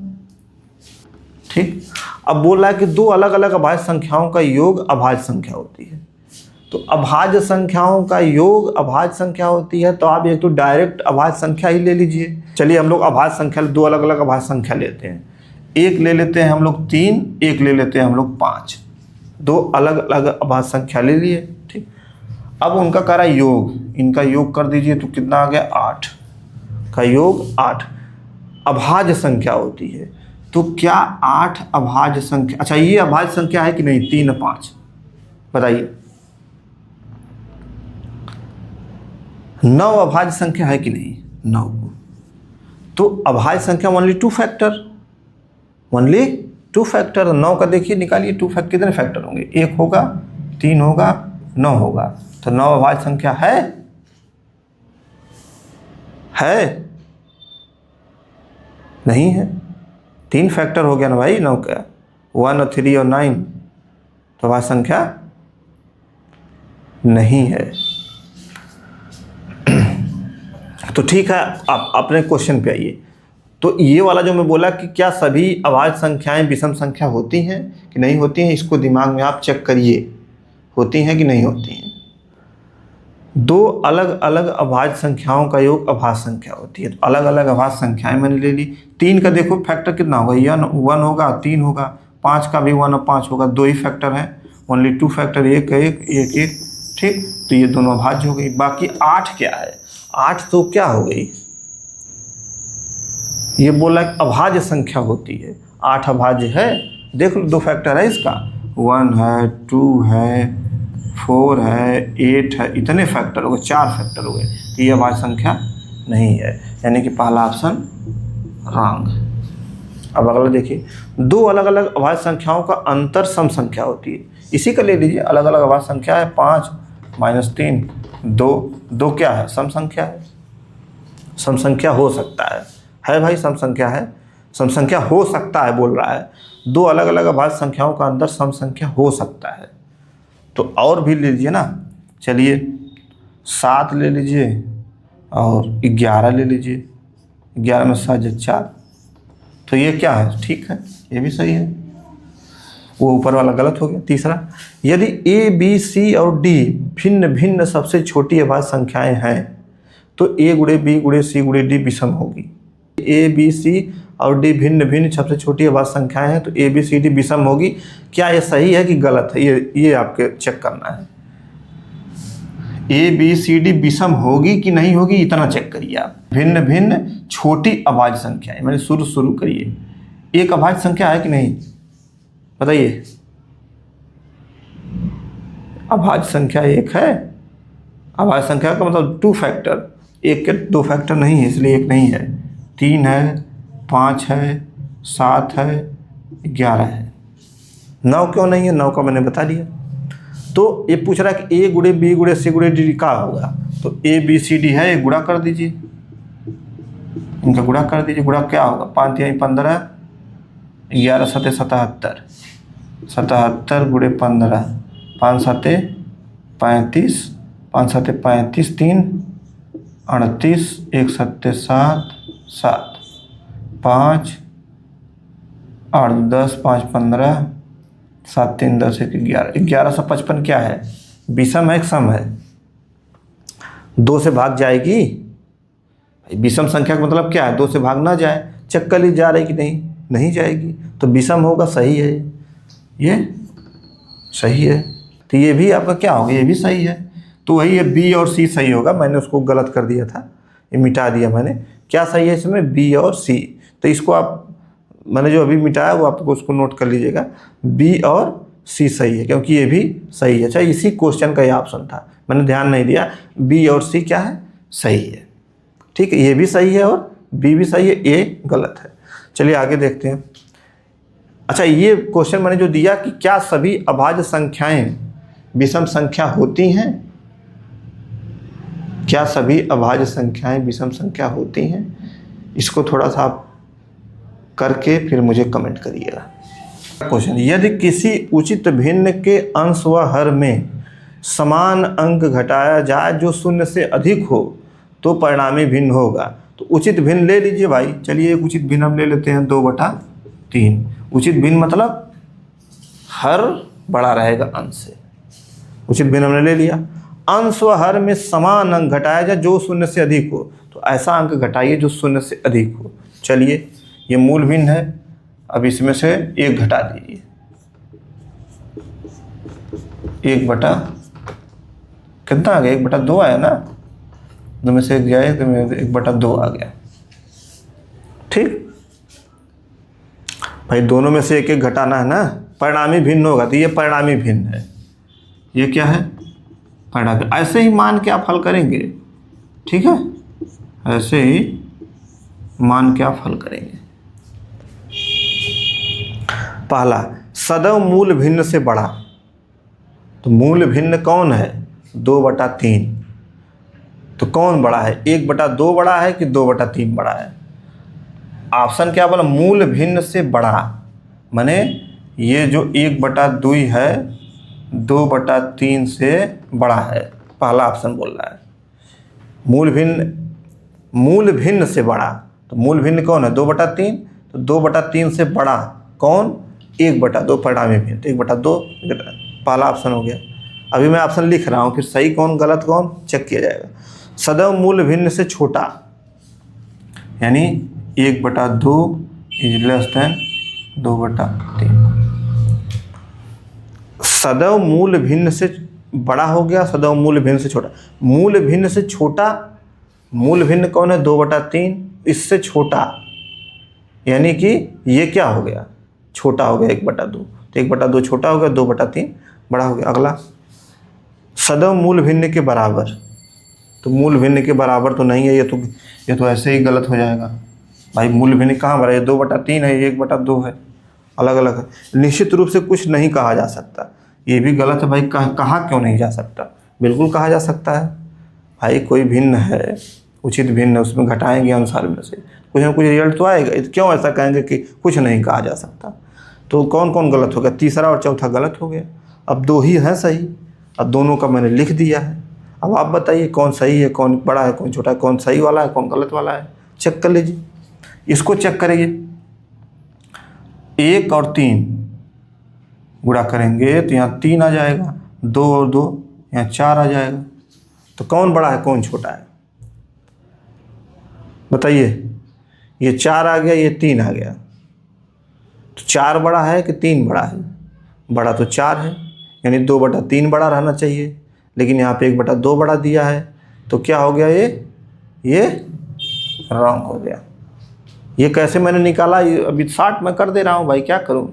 ठीक। अब बोला है कि दो अलग अलग अभाज्य संख्याओं का योग अभाज्य संख्या होती है। तो अभाज्य संख्याओं का योग अभाज्य संख्या होती है, तो आप एक तो डायरेक्ट अभाज्य संख्या ही ले लीजिए। चलिए हम लोग अभाज्य संख्या, दो अलग अलग अभाज्य संख्या लेते हैं। एक ले लेते हैं हम लोग 3, एक ले लेते हैं हम लोग 5, दो अलग अलग अभाज्य संख्या ले लिए, ठीक। अब उनका करा योग, इनका योग कर दीजिए तो कितना आ गया? 8 का योग 8 अभाज्य संख्या होती है। तो क्या 8 अभाज्य संख्या, अच्छा ये अभाज्य संख्या है कि नहीं? 3 और 5 बताइए। 9 अभाज्य संख्या है कि नहीं? 9। तो अभाज्य संख्या ओनली 2 फैक्टर, ओनली 2 फैक्टर। 9 का देखिए निकालिए, 2 फैक्टर कितने फैक्टर होंगे? 1 होगा, 3 होगा, 9 होगा। तो 9 अभाज्य संख्या है? नहीं है। 3 फैक्टर हो गया ना भाई 9 का, 1 और 3 और 9, तो अभाज्य संख्या नहीं है। तो ठीक है, आप अपने क्वेश्चन पे आइए। तो ये वाला जो मैं बोला कि क्या सभी अभाज्य संख्याएं विषम संख्या होती हैं कि नहीं होती हैं, इसको दिमाग में आप चेक करिए, होती हैं कि नहीं होती हैं। दो अलग अलग अभाज्य संख्याओं का योग अभाज्य संख्या होती है। तो अलग अलग अभाज्य संख्याएं मैंने ले ली। 3 का देखो फैक्टर कितना होगा? 1 होगा, 3 होगा। 5 का भी 1 और 5 होगा, 2 ही फैक्टर हैं, ओनली 2 फैक्टर, 1 1 1 1, ठीक। तो ये दोनों अभाज्य हो गई। बाकी 8 क्या है? 8 तो क्या हो गई? ये बोला अभाज्य संख्या होती है। 8 अभाज्य है, देख लो 2 फैक्टर है इसका, 1 है, 2 है, 4 है, 8 है, इतने फैक्टर हो गए, 4 फैक्टर हो गए। तो ये अभाज्य संख्या नहीं है, यानी कि पहला ऑप्शन रॉन्ग। अब अगला देखिए, दो अलग अलग अभाज्य संख्याओं का अंतर सम संख्या होती है। इसी का ले लीजिए, अलग अलग अभाज्य संख्या है, 5 - 3 2 क्या है? सम संख्या है। सम संख्या हो सकता है भाई, सम संख्या है, सम संख्या हो सकता है बोल रहा है। दो अलग अलग अभाज्य संख्याओं का अंतर सम संख्या हो सकता है। तो और भी ले लीजिए ना, चलिए 7 ले लीजिए और 11 ले लीजिए, 11 में 7 + 4, तो ये क्या है? ठीक है, ये भी सही है, वो ऊपर वाला गलत हो गया। तीसरा, यदि A, B, C और D भिन्न भिन्न सबसे छोटी अभाज्य संख्याएं हैं तो A × B × C × D विषम होगी। A, B, C और डी भिन्न भिन्न सबसे छोटी अभाज्य संख्याएं हैं, तो ए बी सी डी विषम होगी। क्या ये सही है कि गलत है, ये आपके चेक करना है। ए बी सी डी विषम होगी कि नहीं होगी, इतना चेक करिए आप। भिन्न भिन्न छोटी अभाज्य संख्याएं, मैंने शुरू करिए। एक अभाज्य संख्या है कि नहीं बताइए। अभाज्य संख्या एक है। अभाज्य संख्या का मतलब 2 फैक्टर, एक के 2 फैक्टर नहीं है, इसलिए एक नहीं है। 3 है, 5 है, 7 है, 11 है। 9 क्यों नहीं है, 9 का मैंने बता दिया। तो ये पूछ रहा है कि ए गुणे बी गुणे सी गुणे डी क्या होगा, तो ए बी सी डी है, गुणा कर दीजिए, इनका गुणा कर दीजिए। गुणा क्या होगा, 5 3 15, 11 7 77, 77 गुणे 15, 5 7 35, 5 7 35, 3 38, 1 7 7 7, 5 8 10, 5 15, 7 3 10 1 11, 1155 क्या है, विषम है कि सम है। 2 से भाग जाएगी, विषम संख्या का मतलब क्या है, 2 से भाग ना जाए। चेक कर ली जा रही कि नहीं जाएगी, तो विषम होगा, सही है, ये सही है। तो ये भी आपका क्या होगा, ये भी सही है। तो वही है, बी और सी सही होगा। मैंने उसको गलत कर दिया था, ये मिटा दिया मैंने। क्या सही है इसमें, बी और सी। तो इसको आप, मैंने जो अभी मिटाया वो आपको उसको नोट कर लीजिएगा, बी और सी सही है, क्योंकि ये भी सही है। अच्छा, इसी क्वेश्चन का ये ऑप्शन था, मैंने ध्यान नहीं दिया। बी और सी क्या है, सही है। ठीक है, ये भी सही है और बी भी सही है, ए गलत है। चलिए आगे देखते हैं। अच्छा, ये क्वेश्चन मैंने जो दिया कि क्या सभी अभाज्य संख्याएं विषम संख्या होती हैं, क्या सभी अभाज्य संख्याएं विषम संख्या होती हैं, इसको थोड़ा सा आप करके फिर मुझे कमेंट करिएगा। क्वेश्चन, यदि किसी उचित भिन्न के अंश व हर में समान अंक घटाया जाए जो 0 से अधिक हो तो परिणामी भिन्न होगा। तो उचित भिन्न ले लीजिए भाई। चलिए एक उचित भिन्न हम ले लेते हैं, 2/3। उचित भिन्न मतलब हर बड़ा रहेगा अंश से। उचित भिन्न हमने ले लिया। अंश व हर में समान अंक घटाया जाए जो 0 से अधिक हो, तो ऐसा अंक घटाइए जो 0 से अधिक हो। चलिए, ये मूल भिन्न है, अब इसमें से 1 घटा दीजिए। 1 बटा कितना आ गया, 1/2 आया ना, 2 में से 1 जाए तो 1/2 आ गया। ठीक भाई, दोनों में से 1 घटाना है ना, परिणामी भिन्न होगा, तो ये परिणामी भिन्न है। ये क्या है, परिणामी। ऐसे ही मान के आप हल करेंगे, ठीक है, ऐसे ही मान के आप हल करेंगे। पहला, सदैव मूल भिन्न से बड़ा। तो मूल भिन्न कौन है, 2/3। तो कौन बड़ा है, 1/2 बड़ा है कि 2/3 बड़ा है। ऑप्शन क्या बोला, मूल भिन्न से बड़ा, माने ये जो 1/2 है 2/3 से बड़ा है। पहला ऑप्शन बोल रहा है मूल भिन्न से बड़ा। तो मूल भिन्न कौन है, 2/3। तो 2/3 से बड़ा कौन, 1/2 परिणामी भिन्न। तो 1/2 पहला ऑप्शन हो गया। अभी मैं ऑप्शन लिख रहा हूँ, फिर सही कौन गलत कौन चेक किया जाएगा। सदैव मूल भिन्न से छोटा, यानी 1/2 इज लेस देन 2/3। सदैव मूल भिन्न से बड़ा हो गया, सदैव मूल भिन्न से छोटा। मूल भिन्न से छोटा, मूल भिन्न कौन है, 2/3, इससे छोटा, यानी कि ये क्या हो गया, छोटा हो गया 1/2। तो 1/2 छोटा हो गया, 2/3 बड़ा हो गया। अगला, सदैव मूल भिन्न के बराबर। तो मूल भिन्न के बराबर तो नहीं है, ये तो ऐसे ही गलत हो जाएगा भाई। मूल भिन्न कहाँ बड़ा है, 2/3 है, 1/2 है, अलग अलग है। निश्चित रूप से कुछ नहीं कहा जा सकता, ये भी गलत है भाई। कहा क्यों नहीं जा सकता, बिल्कुल कहा जा सकता है भाई। कोई भिन्न है, उचित भिन्न है, उसमें घटाएंगे अनुसार में से कुछ ना कुछ रिजल्ट तो आएगा। क्यों ऐसा कहेंगे कि कुछ नहीं कहा जा सकता। तो कौन कौन गलत हो गया, तीसरा और चौथा गलत हो गया। अब 2 ही है सही, अब दोनों का मैंने लिख दिया है। अब आप बताइए कौन सही है, कौन बड़ा है, कौन छोटा है, कौन सही वाला है, कौन गलत वाला है, चेक कर लीजिए। इसको चेक करिए, 1 और 3 गुणा करेंगे तो यहाँ 3 आ जाएगा, 2 और 2 यहाँ 4 आ जाएगा। तो कौन बड़ा है कौन छोटा है बताइए। ये 4 आ गया, ये 3 आ गया। तो 4 बड़ा है कि 3 बड़ा है? बड़ा तो 4 है, यानी 2/3 बड़ा रहना चाहिए, लेकिन यहाँ पे 1/2 बड़ा दिया है। तो क्या हो गया, ये रॉन्ग हो गया। ये कैसे मैंने निकाला, अभी 60 में कर दे रहा हूँ भाई, क्या करूँ,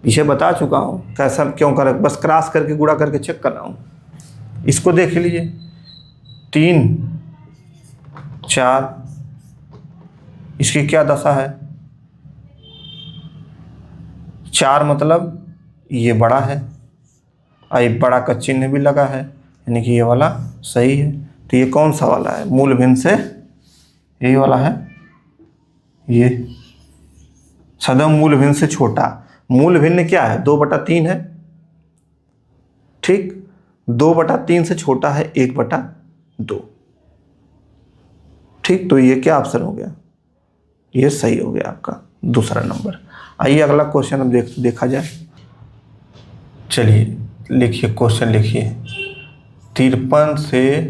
पीछे बता चुका हूँ कैसा क्यों कर, बस क्रॉस करके गुणा करके चेक कर रहा हूँ। इसको देख लीजिए, 3 4, इसकी क्या दशा है, 4 मतलब ये बड़ा है, ये बड़ा का चिन्ह भी लगा है, यानी कि ये वाला सही है। तो ये कौन सा वाला है, मूल भिन्न से यही वाला है, ये सदम मूल भिन्न से छोटा। मूल भिन्न क्या है, 2/3 है, ठीक, 2/3 से छोटा है 1/2, ठीक। तो ये क्या ऑप्शन हो गया, ये सही हो गया आपका दूसरा नंबर। आइए अगला क्वेश्चन अब देखा जाए। चलिए लिखिए, क्वेश्चन लिखिए, 53 से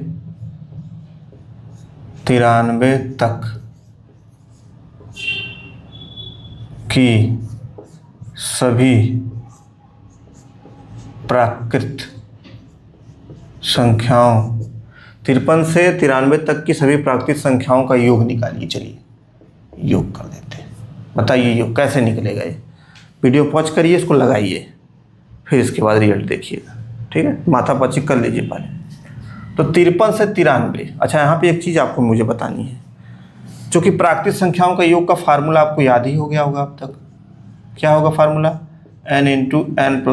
93 तक की सभी प्राकृत संख्याओं, 53 से 93 तक की सभी प्राकृतिक संख्याओं का योग निकालिए। चलिए योग कर देते हैं, बताइए योग कैसे निकलेगा। ये वीडियो पॉज करिए, इसको लगाइए, फिर इसके बाद रिजल्ट देखिएगा, ठीक है। माथा पच्ची कर लीजिए पहले। तो 53 से 93, अच्छा यहाँ पे एक चीज़ आपको मुझे बतानी है, जो कि प्राकृतिक संख्याओं का योग का फार्मूला आपको याद ही हो गया होगा अब तक। क्या होगा formula, n × n+1/2, n ×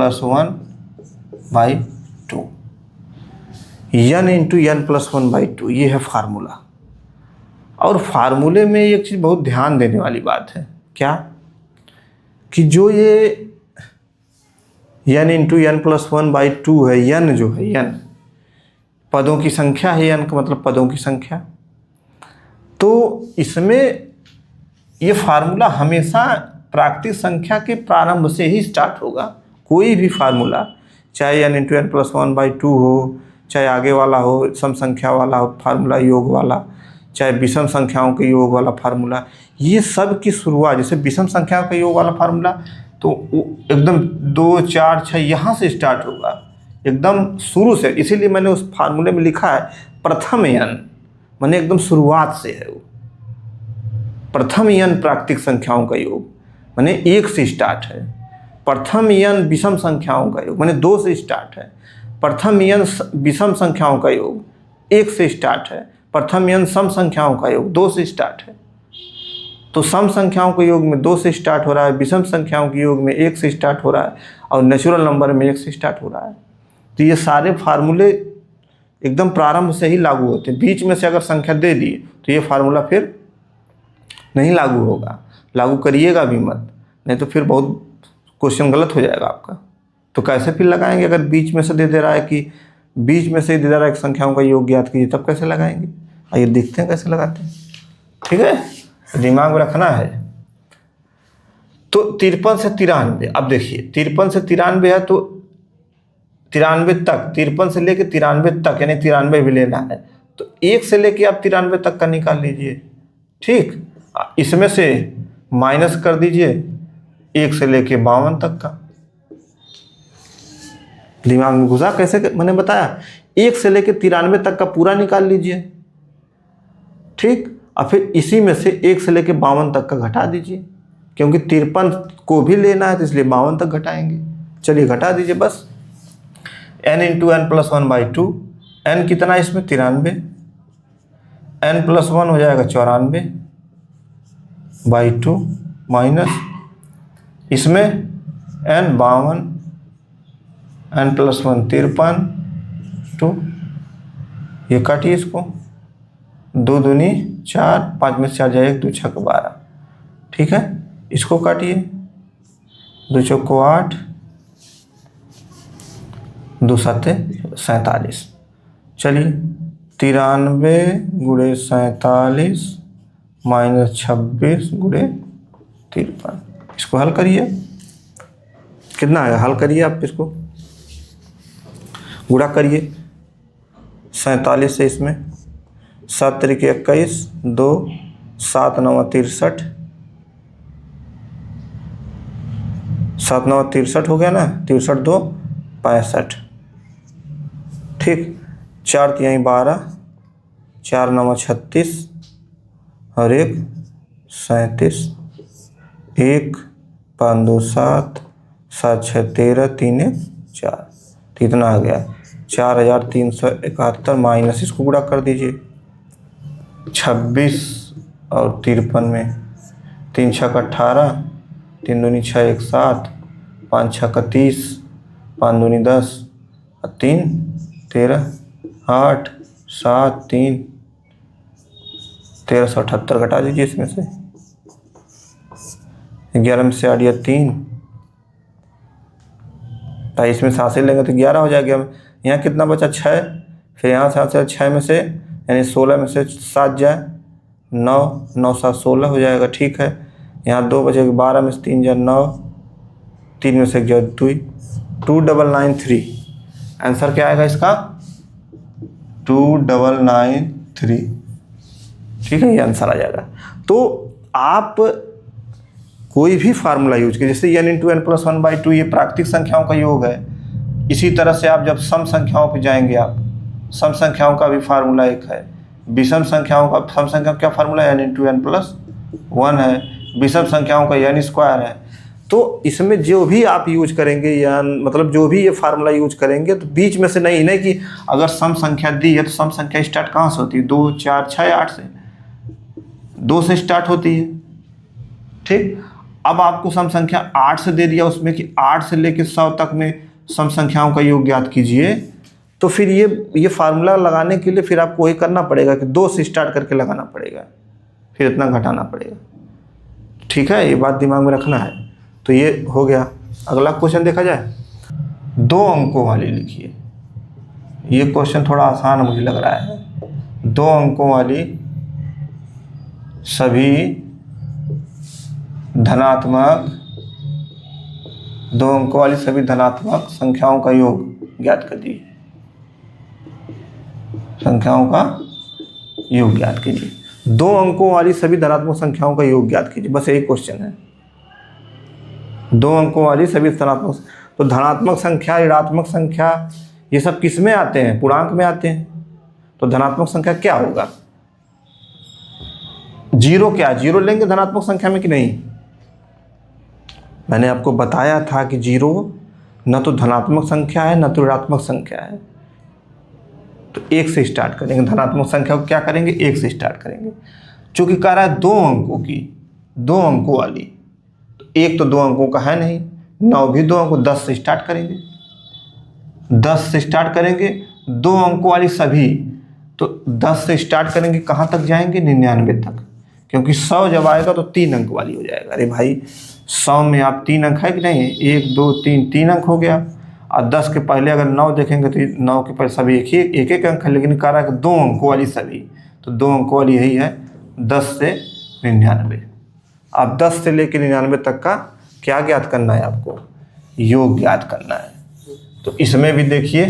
n+1/2, ये है फार्मूला। और फार्मूले में एक चीज़ बहुत ध्यान देने वाली बात है, क्या कि जो ये n × n+1/2 है, n जो है, n पदों की संख्या है, n का मतलब पदों की संख्या। तो इसमें ये फार्मूला हमेशा प्राकृतिक संख्या के प्रारंभ से ही स्टार्ट होगा। कोई भी फार्मूला, चाहे n × n+1/2 हो, चाहे आगे वाला हो सम संख्या वाला हो फार्मूला, योग वाला, चाहे विषम संख्याओं के योग वाला फार्मूला, ये सब की शुरुआत, जैसे विषम संख्याओं का योग वाला फार्मूला तो एकदम 2 4 6 यहाँ से स्टार्ट होगा, एकदम शुरू से। इसीलिए मैंने उस फार्मूले में लिखा है प्रथम n, मैंने एकदम शुरुआत से है वो। प्रथम n प्राकृतिक संख्याओं का योग मैंने 1 से स्टार्ट है। प्रथम n विषम संख्याओं का योग मैंने 2 से स्टार्ट है। प्रथम n विषम संख्याओं का योग 1 से स्टार्ट है। प्रथम n सम संख्याओं का योग 2 से स्टार्ट है। तो सम संख्याओं के योग में 2 से स्टार्ट हो रहा है, विषम संख्याओं के योग में 1 से स्टार्ट हो रहा है, और नेचुरल नंबर में 1 से स्टार्ट हो रहा है। तो ये सारे फार्मूले एकदम प्रारंभ से ही लागू होते हैं। बीच में से अगर संख्या दे दी तो ये फार्मूला फिर नहीं लागू होगा, लागू करिएगा भी मत, नहीं तो फिर बहुत क्वेश्चन गलत हो जाएगा आपका। तो कैसे फिर लगाएंगे, अगर बीच में से दे रहा है कि बीच में से दे रहा है कि संख्याओं का योग ज्ञात कीजिए, तब कैसे लगाएंगे। आइए देखते हैं कैसे लगाते हैं, ठीक है, दिमाग में रखना है। तो 53 से 93, अब देखिए 53 से 93 है, तो 93 तक, 53 से लेके 93 तक, यानी 93 भी लेना है, तो 1 से लेके आप 93 तक का निकाल लीजिए, ठीक। इसमें से माइनस कर दीजिए 1 से लेके 52 तक का। दिमाग में घुसा कैसे, मैंने बताया 1 से लेके 93 तक का पूरा निकाल लीजिए, ठीक। और फिर इसी में से 1 से लेके 52 तक का घटा दीजिए, क्योंकि 53 को भी लेना है तो इसलिए 52 तक घटाएंगे। चलिए घटा दीजिए बस, n × n+1/2, n कितना इसमें 93, n+1 हो जाएगा 94/2, माइनस इसमें n 52, n+1 53/2, ये काटिए इसको, 2 दूनी 4, 5 में से 4 जाए 1, 2 6 12, ठीक है। इसको काटिए, 2 चौको 8, 2 7 47। चलिए 93 × 47 - 26 × 53, इसको हल करिए, कितना आएगा, हल करिए आप, इसको गुणा करिए 47 से, इसमें 7 × 21, 2 7 9 63, 7 9 63 हो गया ना, 63 2 65, ठीक। 4 3 12, 4 9 36 और 1 37, 1 5 2 7, 7 6 13, 3 1 4, तो इतना आ गया 4371 माइनस इसको गुणा कर दीजिए 26 और 53 में, 3 6 18, 3 दूनी 6 1 7, 5 6 30, 5 दूनी 10 और 3 13, 8 7 3, 1378 घटा दीजिए इसमें से। 11 में से 8 या 3, 23 में 7 से लेंगे तो 11 हो जाएगा। यहाँ कितना बचा 6, फिर यहाँ से 6 में से यानी 16 में से 7 जाए 9, 9 7 16 हो जाएगा, ठीक है। यहाँ 2 बचेगा, 12 में से 3 जाए 9, 3 में से 1 जाए 2, 2993। आंसर क्या आएगा इसका 2993, ठीक है, ये आंसर आ जाएगा। तो आप कोई भी फार्मूला यूज कीजिए, जैसे n इंटू एन प्लस 1/2 ये प्राकृतिक संख्याओं का योग है। इसी तरह से आप जब सम संख्याओं पे जाएंगे, आप सम संख्याओं का भी फार्मूला एक है, विषम संख्याओं का सम संख्या क्या फार्मूला है n इंटू एन प्लस 1 है, विषम संख्याओं का n स्क्वायर है। तो इसमें जो भी आप यूज करेंगे या मतलब जो भी ये फार्मूला यूज करेंगे तो बीच में से नहीं कि अगर सम संख्या दी है तो सम संख्या स्टार्ट कहाँ से होती है, 2 4 6 8 से, 2 से स्टार्ट होती है, ठीक। अब आपको सम संख्या 8 से दे दिया उसमें कि 8 से लेकर 100 तक में सम संख्याओं का योग ज्ञात कीजिए, तो फिर ये फार्मूला लगाने के लिए फिर आपको वही करना पड़ेगा कि 2 से स्टार्ट करके लगाना पड़ेगा, फिर इतना घटाना पड़ेगा, ठीक है। ये बात दिमाग में रखना है। तो ये हो गया। अगला क्वेश्चन देखा जाए, 2 अंकों वाली लिखिए। ये क्वेश्चन थोड़ा आसान मुझे लग रहा है। 2 अंकों वाली सभी धनात्मक 2 अंकों वाली सभी धनात्मक संख्याओं का योग ज्ञात कर दीजिए। संख्याओं का योग ज्ञात कीजिए। 2 अंकों वाली सभी धनात्मक संख्याओं का योग ज्ञात कीजिए, बस यही क्वेश्चन है। 2 अंकों वाली सभी धनात्मक, तो धनात्मक संख्या, ऋणात्मक संख्या, ये सब किस में आते हैं, पूर्णांक में आते हैं। तो धनात्मक संख्या क्या होगा, 0 क्या, 0 लेंगे धनात्मक संख्या में कि नहीं। मैंने आपको बताया था कि 0 न तो धनात्मक संख्या है न तो ऋणात्मक संख्या है। तो 1 से स्टार्ट करेंगे, धनात्मक संख्या को क्या करेंगे 1 से स्टार्ट करेंगे। चूंकि कह रहा है 2 अंकों की, 2 अंकों वाली, तो 1 तो 2 अंकों का है नहीं, 9 भी 2 अंकों, 10 से स्टार्ट करेंगे, 10 से स्टार्ट करेंगे। 2 अंकों वाली सभी, तो 10 से स्टार्ट करेंगे, कहाँ तक जाएंगे 99 तक, क्योंकि 100 जब आएगा तो 3 अंक वाली हो जाएगा। अरे भाई 100 में आप 3 अंक है कि नहीं, 1 2 3, 3 अंक हो गया। और 10 के पहले अगर 9 देखेंगे तो 9 के पहले सभी एक अंक है, लेकिन कह रहा है कि 2 अंकों वाली सभी, तो 2 अंकों वाली यही है 10 से 99। अब 10 से लेकर 99 तक का क्या ज्ञात करना है, आपको योग ज्ञात करना है। तो इसमें भी देखिए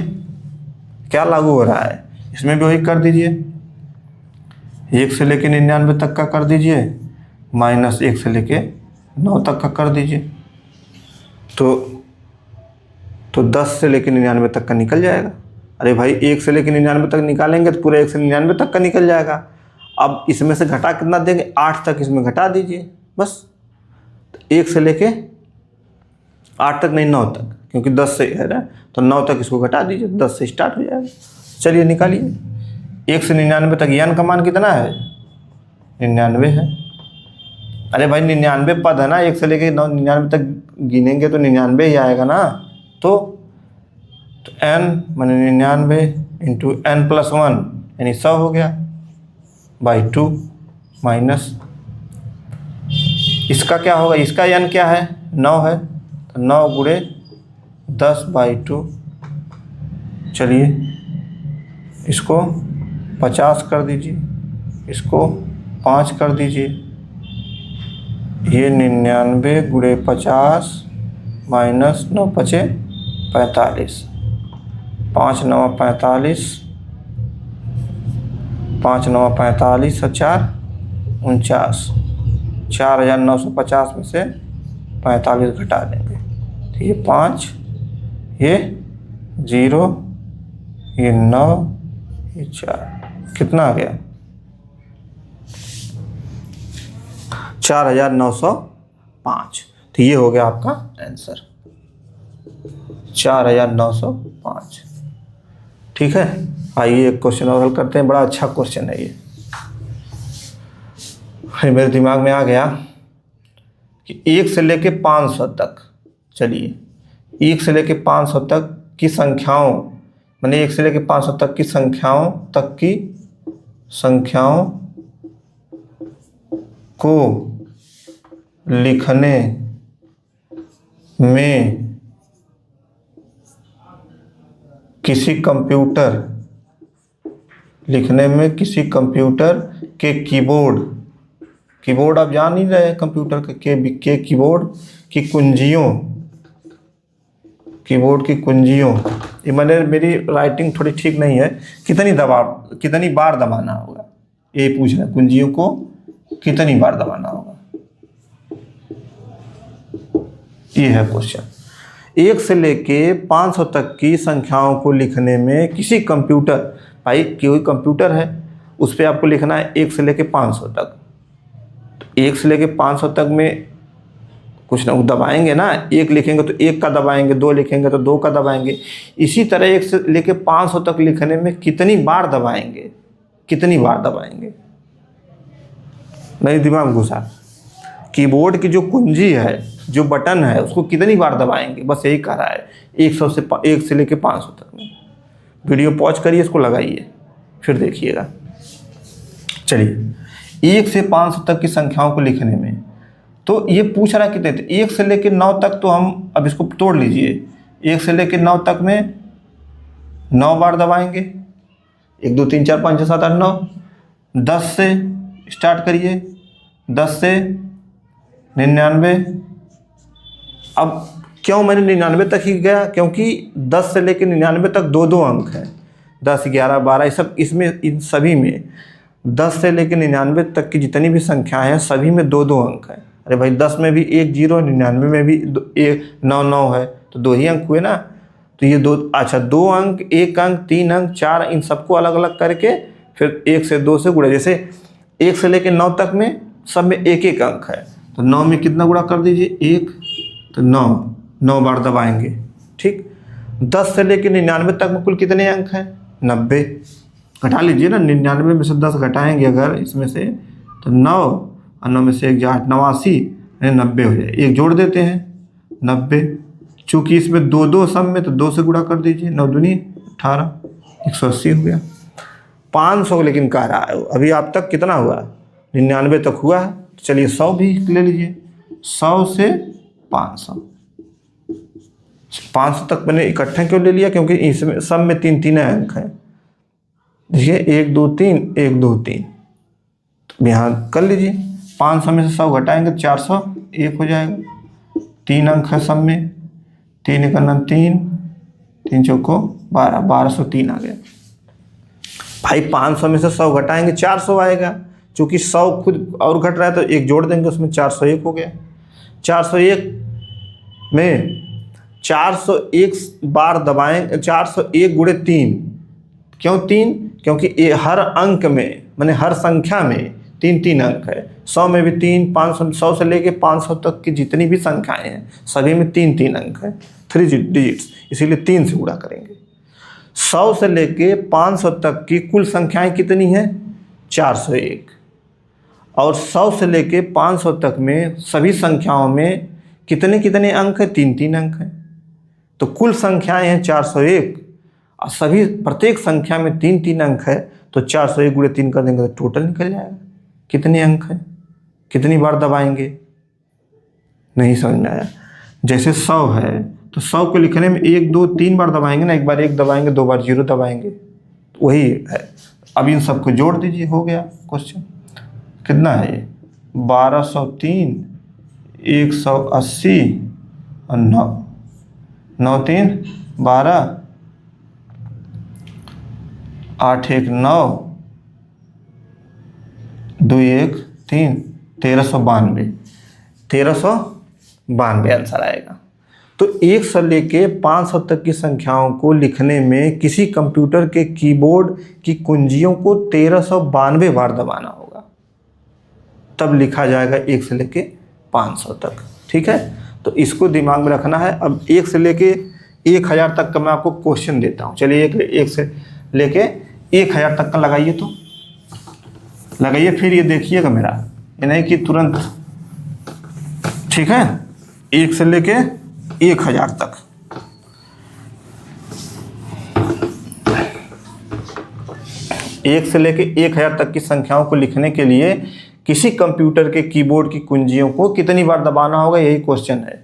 क्या लागू हो रहा है, इसमें भी वही कर दीजिए, 1 से लेकर 99 तक का कर दीजिए, -1 से लेकर 9 तक का कर दीजिए। तो 10 से लेकर 99 तक का निकल जाएगा। अरे भाई 1 से लेकर 99 तक निकालेंगे तो पूरा 1 से 99 तक का निकल जाएगा। अब इसमें से घटा कितना देंगे, 8 तक इसमें घटा दीजिए बस। 1 से लेके 8 तक नहीं, 9 तक, क्योंकि 10 से है ना, तो 9 तक इसको घटा दीजिए, 10 से स्टार्ट हो जाएगा। चलिए निकालिए। 1 से 99 तक n का मान कितना है, 99 है। अरे भाई 99 पद है ना, 1 से लेके 99 तक गिनेंगे तो 99 ही आएगा ना। तो n माने 99 इंटू n प्लस 1 यानी 100 हो गया, बाई 2 माइनस इसका क्या होगा, इसका n क्या है 9 है, तो 9 गुणे 10 बाई 2। चलिए इसको 50 कर दीजिए, इसको 5 कर दीजिए। ये 99 गुणे 50 माइनस 9 5 45, 5 9 45, 5 9 45 और 4 49, 4950 में से 45 घटा देंगे तो ये 5, ये 0, ये 9, ये 4, कितना आ गया 4905। तो ये हो गया आपका आंसर 4905। ठीक है, आइए एक क्वेश्चन और हल करते हैं। बड़ा अच्छा क्वेश्चन है ये मेरे दिमाग में आ गया कि 1 से लेके 500 तक, चलिए 1 से लेके 500 तक की संख्याओं, मैंने 1 से लेके 500 तक की संख्याओं को लिखने में किसी कंप्यूटर के कीबोर्ड आप जान ही रहे हैं, कंप्यूटर के कीबोर्ड की कुंजियों, ये मैंने, मेरी राइटिंग थोड़ी ठीक नहीं है, कितनी बार दबाना होगा, ये पूछ रहा है, कुंजियों को कितनी बार दबाना होगा, ये है क्वेश्चन। 1 से लेके 500 तक की संख्याओं को लिखने में किसी कंप्यूटर, भाई कोई कंप्यूटर है उस पर आपको लिखना है 1 से लेके 500 तक, तो 1 से लेके 500 तक में कुछ ना दबाएंगे ना, 1 लिखेंगे तो 1 का दबाएंगे, 2 लिखेंगे तो 2 का दबाएंगे। इसी तरह 1 से लेके 500 तक लिखने में कितनी बार दबाएंगे, मेरे दिमाग में घुसा। कीबोर्ड की जो कुंजी है, जो बटन है, उसको कितनी बार दबाएंगे, बस यही कह रहा है 1 से लेके 500 तक में। वीडियो पॉज करिए, इसको लगाइए, फिर देखिएगा। चलिए 1 से 500 तक की संख्याओं को लिखने में, तो ये पूछ रहा है कितने थे, 1 से लेके 9 तक, तो हम अब इसको तोड़ लीजिए, 1 से लेके 9 तक में 9 बार दबाएंगे, 1 2 3 4 5 6 7 8 9। 10 से स्टार्ट करिए, 10 से 99। अब क्यों मैंने 99 तक ही गया, क्योंकि 10 से लेकर 99 तक 2 अंक हैं, 10 11 12, सब इसमें, इन सभी में 10 से लेकर 99 तक की जितनी भी संख्याएं हैं सभी में 2 अंक हैं। अरे भाई 10 में भी 1 0, 99 में भी 9 9 है, तो 2 ही अंक हुए ना। तो ये 2, अच्छा 2 अंक, 1 अंक, 3 अंक, 4, इन सबको अलग अलग करके फिर 1 से 2 से गुणा, जैसे 1 से लेकर 9 तक में सब में 1 1 अंक है, तो 9 में कितना गुणा कर दीजिए, 1, तो 9 बार दबाएंगे। ठीक, 10 से लेकर 99 तक में कुल कितने अंक हैं, 90। घटा लीजिए ना, 99 में से 10 घटाएंगे अगर इसमें से, तो 9 और 9 में से 1 8, 89, 90 हो जाए। 1 जोड़ देते हैं, 90। चूँकि इसमें 2 सब में, तो 2 से गुणा कर दीजिए, 9 दूनी 18, 180 हो गया। 500 लेकिन कह रहा है, अभी आप तक कितना हुआ, 99 तक हुआ है। चलिए 100 भी ले लीजिए, 100 से 500 तक मैंने इकट्ठा क्यों ले लिया, क्योंकि इसमें सब में 3 3 अंक हैं। देखिए 1 2 3, 1 2 3, तो यहाँ कर लीजिए। 500 में से 100 घटाएंगे, 401 हो जाएगा। 3 अंक है सब में, 3 1 3, 3 चौको 12, 1203 आ गया। भाई 500 में से 100 घटाएंगे, 400 आएगा। चूँकि 100 खुद और घट रहा है, तो 1 जोड़ देंगे, उसमें 401 हो गया। 401 में 401 बार दबाएं, 401 गुणे 3, क्यों 3, क्योंकि हर अंक में, माने हर संख्या में 3 3 अंक है। 100 में भी 3, 500, 100 से लेके 500 तक की जितनी भी संख्याएं हैं सभी में 3 3 अंक है, 3 डिजिट्स, इसीलिए 3 से गुणा करेंगे। 100 से लेके 500 तक की कुल संख्याएं कितनी हैं, 401, और 100 से लेके 500 तक में सभी संख्याओं में कितने कितने अंक हैं, 3 3 अंक हैं। तो कुल संख्याएं हैं 401, और सभी प्रत्येक संख्या में 3 3 अंक है, तो 401 गुणे 3 कर देंगे तो टोटल निकल जाएगा कितने अंक हैं, कितनी बार दबाएंगे। नहीं समझ में आया। जैसे 100 है, तो 100 को लिखने में 1 2 3 बार दबाएंगे ना, 1 बार 1 दबाएंगे, 2 बार 0 दबाएंगे, वही है। अब इन सबको जोड़ दीजिए, हो गया क्वेश्चन। कितना है ये, 1203, 180 और 9, 9 3 12, 8 1 9, 2 1 3 1392, 1392 आंसर आएगा। तो 1 से लेके 500 तक की संख्याओं को लिखने में किसी कंप्यूटर के कीबोर्ड की कुंजियों को 1392 बार दबाना होगा, तब लिखा जाएगा 1 से लेके 500 तक। ठीक है, तो इसको दिमाग में रखना है। अब 1 से लेके 1000 तक का मैं आपको क्वेश्चन देता हूँ। चलिए 1 से लेके 1000 तक का लगाइए, तो लगाइए, फिर ये देखिएगा मेरा, ये नहीं कि तुरंत। ठीक है, 1 से लेके 1000 तक। एक से लेके 1000 तक की संख्याओं को लिखने के लिए किसी कंप्यूटर के कीबोर्ड की कुंजियों को कितनी बार दबाना होगा, यही क्वेश्चन है।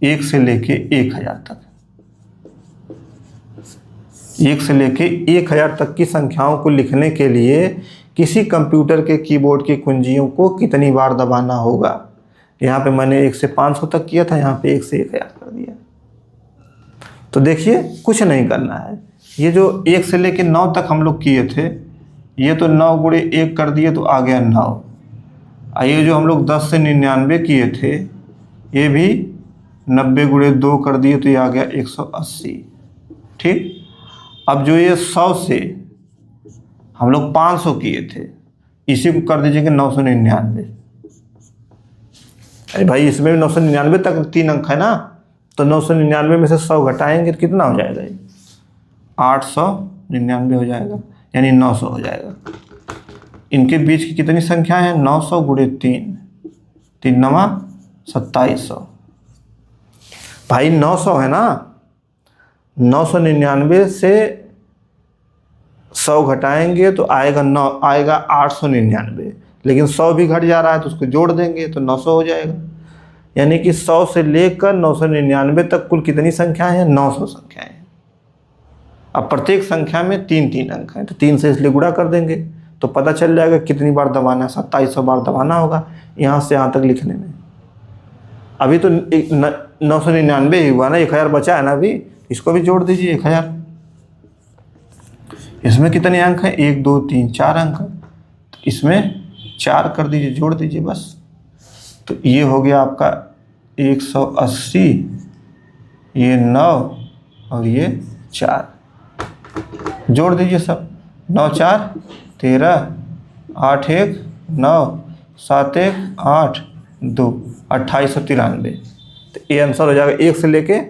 1 से लेके 1000 तक, 1 से लेके 1000 तक की संख्याओं को लिखने के लिए किसी कंप्यूटर के कीबोर्ड की कुंजियों को कितनी बार दबाना होगा। यहाँ पे मैंने 1 से 500 तक किया था, यहाँ पे 1 से 1000 कर दिया। तो देखिए कुछ नहीं करना है। ये जो 1 से लेके 9 तक हम लोग किए थे, ये तो 9 गुणे 1 कर दिए तो आ गया 9। ये जो हम लोग 10 से 99 किए थे, ये भी 90 गुणे 2 कर दिए तो ये आ गया 180। ठीक, अब जो ये 100 से हम लोग 500 किए थे, इसी को कर दीजिएगा 999। अरे भाई, इसमें भी 999 तक 3 अंक है ना, तो 999 में से 100 घटाएंगे तो कितना हो जाएगा, ये 899 हो जाएगा, यानी 900 हो जाएगा। इनके बीच की कितनी संख्या है, 900 गुणे 3, 3 9 2700। भाई 900 है ना, 999 से 100 घटाएंगे तो आएगा 899, लेकिन 100 भी घट जा रहा है तो उसको जोड़ देंगे तो 900 हो जाएगा। यानी कि 100 से लेकर 999 तक कुल कितनी संख्याएं हैं, 900 संख्याएं हैं। अब प्रत्येक संख्या में 3 अंक हैं, तो 3 से इसलिए गुणा कर देंगे तो पता चल जाएगा कितनी बार दबाना है, 2700 बार दबाना होगा यहाँ से यहाँ तक लिखने में। अभी तो 999 ही हुआ ना, 1000 बचा है ना, अभी इसको भी जोड़ दीजिए 1000। इसमें कितने अंक हैं, 1 2 3 4 अंक, तो इसमें 4 कर दीजिए, जोड़ दीजिए बस। तो ये हो गया आपका 180, ये 9 और ये 4, जोड़ दीजिए सब। 9 4 13, 8 1 9, 7 1 8 2, 2893। तो ये आंसर हो जाएगा 1 से लेके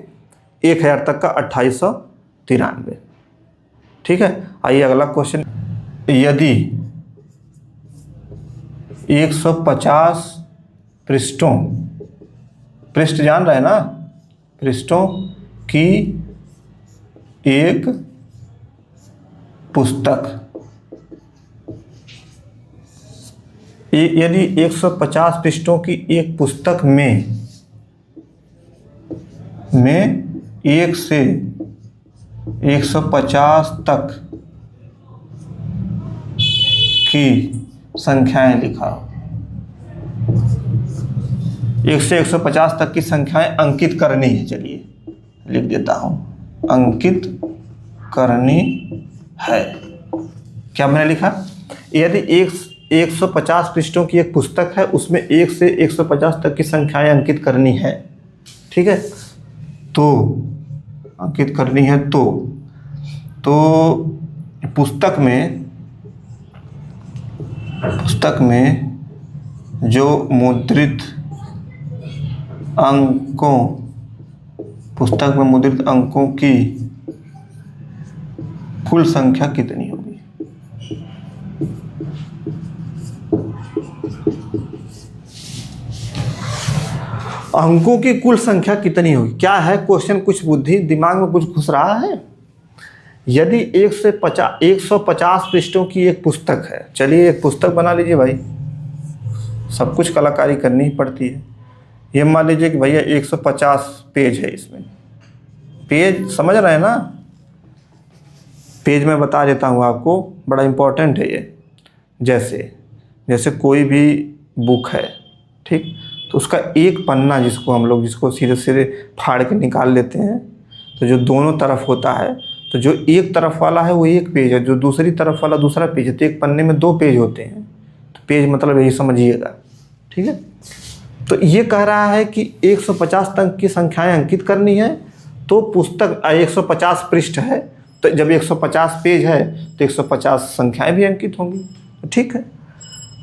1000 तक का 2893। ठीक है, आइए अगला क्वेश्चन। यदि 150 पृष्ठों, पृष्ठ जान रहे हैं ना, पृष्ठों की एक पुस्तक, यदि 150 पृष्ठों की एक पुस्तक में 1 से 150 तक की संख्याएं लिखा हो, 1 से 150 तक की संख्याएं अंकित करनी है। चलिए लिख देता हूं, अंकित करनी है। क्या मैंने लिखा, यदि 150 पृष्ठों की एक पुस्तक है, उसमें 1 से 150 तक की संख्याएं अंकित करनी है। ठीक है, तो अंकित करनी है तो पुस्तक में जो मुद्रित अंकों, पुस्तक में मुद्रित अंकों की कुल संख्या कितनी होगी। अंकों की कुल संख्या कितनी होगी, क्या है क्वेश्चन, कुछ बुद्धि दिमाग में कुछ घुस रहा है। यदि 150 पृष्ठों की एक पुस्तक है, चलिए एक पुस्तक बना लीजिए भाई, सब कुछ कलाकारी करनी ही पड़ती है। ये मान लीजिए कि भैया 150 पेज है, इसमें पेज समझ रहे हैं ना, पेज मैं बता देता हूँ आपको, बड़ा इम्पोर्टेंट है ये। जैसे कोई भी बुक है, ठीक, तो उसका एक पन्ना जिसको सीधे सीधे फाड़ के निकाल लेते हैं, तो जो दोनों तरफ होता है, तो जो एक तरफ वाला है वो एक पेज है, जो दूसरी तरफ वाला दूसरा पेज है, तो एक पन्ने में 2 पेज होते हैं। तो पेज मतलब यही समझिएगा, ठीक है। तो ये कह रहा है कि 150 तक की संख्याएं अंकित करनी है, तो पुस्तक 150 पृष्ठ है, तो जब 150 पेज है तो 150 संख्याएं भी अंकित होंगी, ठीक है।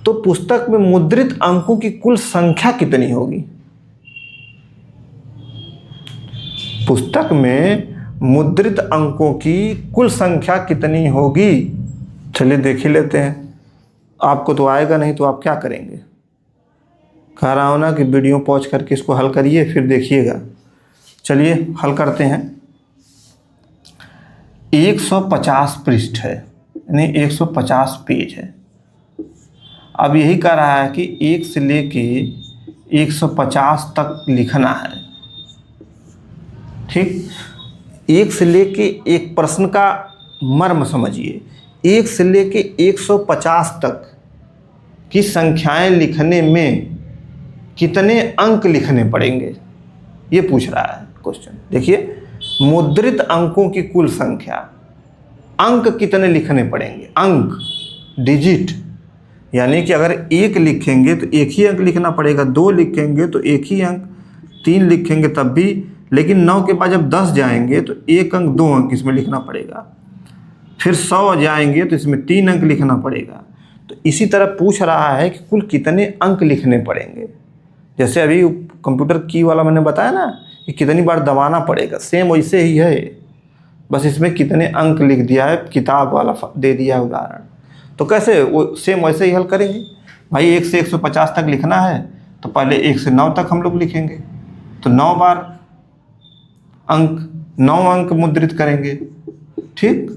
तो पुस्तक में मुद्रित अंकों की कुल संख्या कितनी होगी? पुस्तक में मुद्रित अंकों की कुल संख्या कितनी होगी? चलिए देख ही लेते हैं। आपको तो आएगा नहीं तो आप क्या करेंगे? कह रहा हूं ना कि वीडियो पॉज करके इसको हल करिए फिर देखिएगा। चलिए हल करते हैं। 150 पृष्ठ है, यानी 150 पेज है। अब यही कह रहा है कि 1 से लेके 150 तक लिखना है, ठीक। 1 से लेके एक प्रश्न का मर्म समझिए। 1 से लेके 150 तक की संख्याएं लिखने में कितने अंक लिखने पड़ेंगे, ये पूछ रहा है क्वेश्चन। देखिए, मुद्रित अंकों की कुल संख्या, अंक कितने लिखने पड़ेंगे? अंक, डिजिट, यानी कि अगर 1 लिखेंगे तो एक ही अंक लिखना पड़ेगा, 2 लिखेंगे तो एक ही अंक, 3 लिखेंगे तब भी, लेकिन 9 के बाद जब 10 जाएंगे तो 1 अंक 2 अंक इसमें लिखना पड़ेगा। फिर 100 जाएंगे तो इसमें 3 अंक लिखना पड़ेगा। तो इसी तरह पूछ रहा है कि कुल कितने अंक लिखने पड़ेंगे। जैसे अभी कंप्यूटर की वाला मैंने बताया ना कि कितनी बार दबाना पड़ेगा, सेम वैसे ही है, बस इसमें कितने अंक लिख दिया है, किताब वाला दे दिया है उदाहरण। तो कैसे वो सेम वैसे ही हल करेंगे। भाई 1 से 150 तक लिखना है तो पहले 1 से 9 तक हम लोग लिखेंगे, तो 9 बार अंक, 9 अंक मुद्रित करेंगे, ठीक।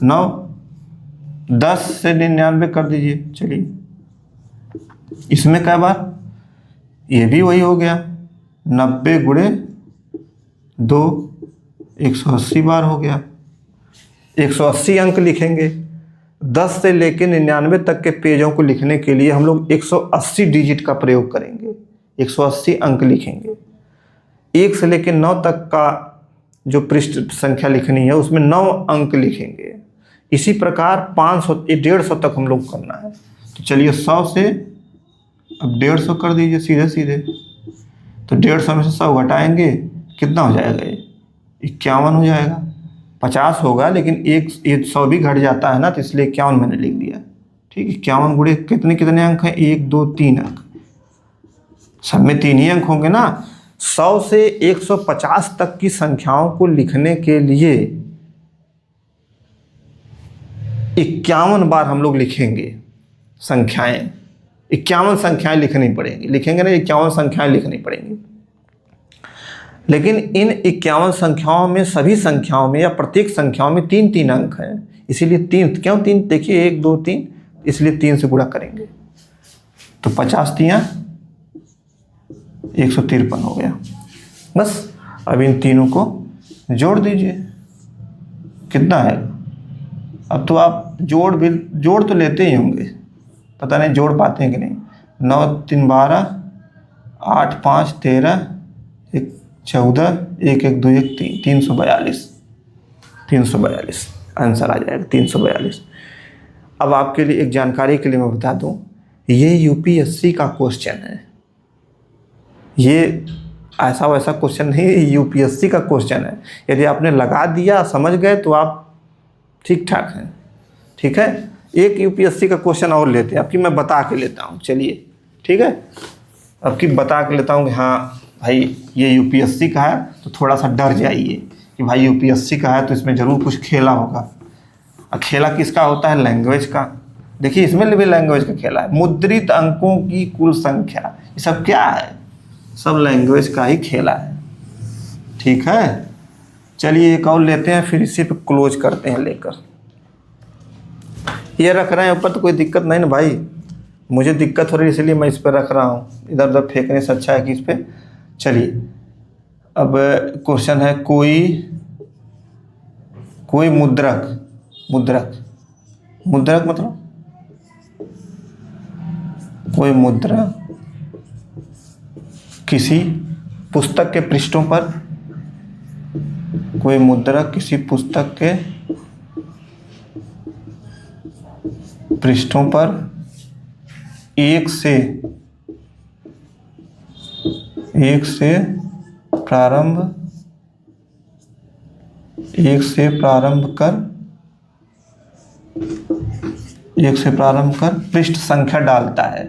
9, 10 से 99 कर दीजिए। चलिए, इसमें क्या बार, ये भी वही हो गया, 90 गुणे 2, 180 बार हो गया। 180 अंक लिखेंगे। 10 से लेकर 99 तक के पेजों को लिखने के लिए हम लोग 180 डिजिट का प्रयोग करेंगे, 180 अंक लिखेंगे। 1 से लेकर 9 तक का जो पृष्ठ संख्या लिखनी है उसमें 9 अंक लिखेंगे। इसी प्रकार 500, 150 तक हम लोग करना है। तो चलिए 100 से अब 150 कर दीजिए सीधे सीधे। तो 150 में से 100 घटाएंगे, कितना हो जाएगा? ये 51 हो जाएगा। 50 होगा लेकिन एक 100 भी घट जाता है ना, तो इसलिए 51 मैंने लिख दिया, ठीक। 51 गुणे कितने कितने अंक हैं? 1, 2, 3 अंक, सब में 3 ही अंक होंगे ना। 100 से 150 तक की संख्याओं को लिखने के लिए 51 बार हम लोग लिखेंगे संख्याएं। 51 संख्याएं लिखनी पड़ेंगी, लिखेंगे ना, 51 संख्याएं लिखनी पड़ेंगी। लेकिन इन 51 संख्याओं में, सभी संख्याओं में या प्रत्येक संख्याओं में 3-3 अंक हैं, इसीलिए 3, क्यों 3? देखिए 1, 2, 3, इसलिए 3 से गुणा करेंगे तो 50 तियां 153 हो गया। बस अब इन तीनों को जोड़ दीजिए, कितना है? अब तो आप जोड़ तो लेते ही होंगे, पता नहीं जोड़ पाते हैं कि नहीं। 9, 3, 12, 8, 5, 13, 1, 14, 1, 1, 2, 1, 3, 342 आंसर आ जाएगा, 342। अब आपके लिए एक जानकारी के लिए मैं बता दूं, ये यूपीएससी का क्वेश्चन है, ये ऐसा वैसा क्वेश्चन नहीं, यूपीएससी का क्वेश्चन है। यदि आपने लगा दिया, समझ गए तो आप ठीक ठाक हैं, ठीक है। एक यूपीएससी का क्वेश्चन और लेते हैं, अब की मैं बता के लेता हूँ, चलिए ठीक है। अब की बता के लेता हूँ कि हाँ भाई ये यूपीएससी का है, तो थोड़ा सा डर जाइए कि भाई यूपीएससी का है तो इसमें ज़रूर कुछ खेला होगा। और खेला किसका होता है? लैंग्वेज का। देखिए इसमें भी लैंग्वेज का खेला है। मुद्रित अंकों की कुल संख्या, ये सब क्या है? सब लैंग्वेज का ही खेला है, ठीक है। चलिए एक और लेते हैं, फिर इसी पे क्लोज करते हैं लेकर। ये रख रहे हैं ऊपर तो कोई दिक्कत नहीं ना भाई, मुझे दिक्कत हो रही है इसलिए मैं इस पर रख रहा हूँ, इधर उधर फेंकने से अच्छा है कि इस पर। चलिए अब क्वेश्चन है, कोई मुद्रक मतलब कोई मुद्रा किसी पुस्तक के पृष्ठों पर, कोई मुद्रा किसी पुस्तक के पृष्ठों पर एक से प्रारंभ कर पृष्ठ संख्या डालता है,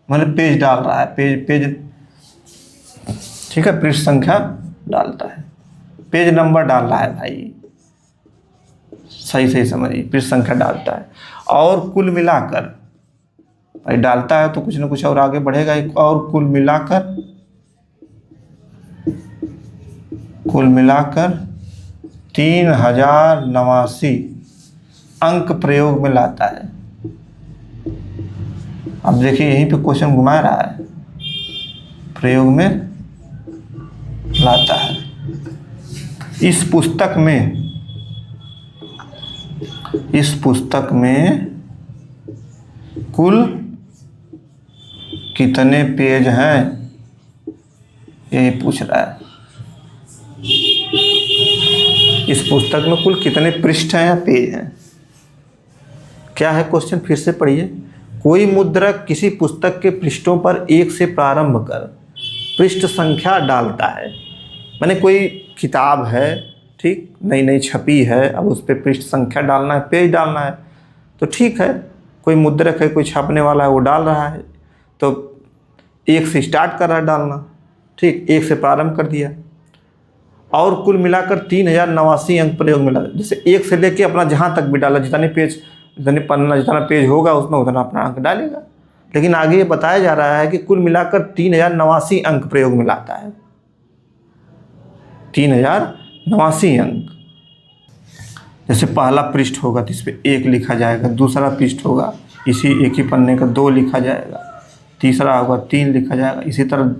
मतलब पेज डाल रहा है, पेज ठीक है, पृष्ठ संख्या डालता है, पेज नंबर डाल रहा है भाई, सही समझिए, पृष्ठ संख्या डालता है। और कुल मिलाकर भाई डालता है तो कुछ ना कुछ और आगे बढ़ेगा, और कुल मिलाकर 3089 अंक प्रयोग में लाता है। अब देखिए यहीं पे क्वेश्चन घुमा रहा है, प्रयोग में लाता है। इस पुस्तक में कुल कितने पेज हैं, यही पूछ रहा है। इस पुस्तक में कुल कितने पृष्ठ हैं या पेज हैं। क्या है क्वेश्चन, फिर से पढ़िए। कोई मुद्रक किसी पुस्तक के पृष्ठों पर 1 से प्रारंभ कर पृष्ठ संख्या डालता है। माने कोई किताब है, ठीक, नई छपी है, अब उस पर पृष्ठ संख्या डालना है, पेज डालना है, तो ठीक है, कोई मुद्रक है, कोई छापने वाला है, वो डाल रहा है, तो 1 से स्टार्ट कर रहा है डालना, ठीक, 1 से प्रारंभ कर दिया। और कुल मिलाकर 3089 अंक प्रयोग मिला, जैसे 1 से लेके अपना जहाँ तक भी डाला, जितने पन्ना जितना पेज होगा उसमें उतना अपना अंक डालेगा। लेकिन आगे ये बताया जा रहा है कि कुल मिलाकर 3089 अंक प्रयोग में लाता है, 3089 अंक। जैसे पहला पृष्ठ होगा तो इस पर 1 लिखा जाएगा, दूसरा पृष्ठ होगा इसी एक ही पन्ने का 2 लिखा जाएगा, तीसरा होगा 3 लिखा जाएगा, इसी तरह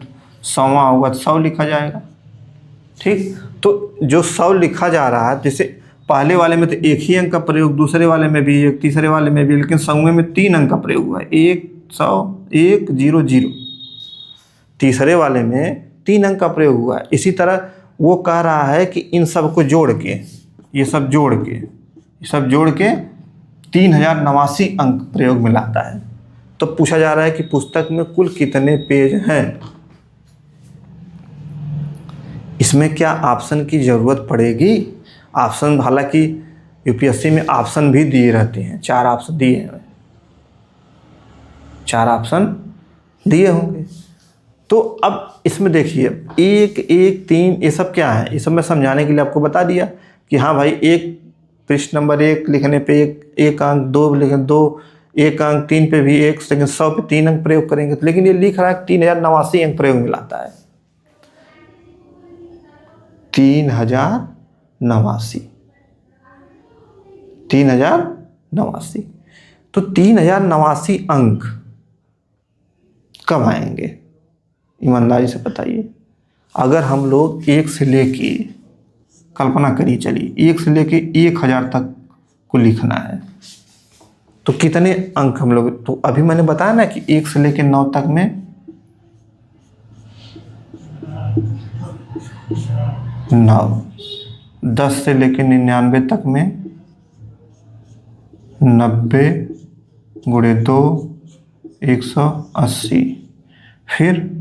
100वां होगा तो 100 लिखा जाएगा, ठीक। तो जो 100 लिखा जा रहा है, जैसे पहले वाले में तो 1 ही अंक का प्रयोग, दूसरे वाले में भी 1, तीसरे वाले में भी, लेकिन 100वें में 3 अंक का प्रयोग हुआ है, 100 1 0 0। तीसरे वाले में 3 अंक का प्रयोग हुआ है। इसी तरह वो कह रहा है कि इन सब को जोड़ के, ये सब जोड़ के 3089 अंक प्रयोग में लाता है। तो पूछा जा रहा है कि पुस्तक में कुल कितने पेज हैं। इसमें क्या ऑप्शन की ज़रूरत पड़ेगी? ऑप्शन, हालांकि यूपीएससी में ऑप्शन भी दिए रहते हैं, 4 ऑप्शन दिए हैं, 4 ऑप्शन दिए होंगे। तो अब इसमें देखिए 1 1 3 ये सब क्या है, ये सब मैं समझाने के लिए आपको बता दिया कि हाँ भाई, एक पृष्ठ नंबर 1 लिखने पे 1 अंक, 2 लिखने 2 1 अंक, 3 पे भी 1, लेकिन 100 पे 3 अंक प्रयोग करेंगे। लेकिन ये लिख रहा है 3089 अंक प्रयोग में लाता है, 3089। तो 3089 अंक कब आएंगे, ईमानदारी से बताइए। अगर हम लोग 1 से लेके, कल्पना करिए, चलिए 1 से लेके 1000 तक को लिखना है, तो कितने अंक हम लोग, तो अभी मैंने बताया ना कि 1 से लेके 9 तक में 9, 10 से लेके 99 तक में 90 गुणे 2 180, फिर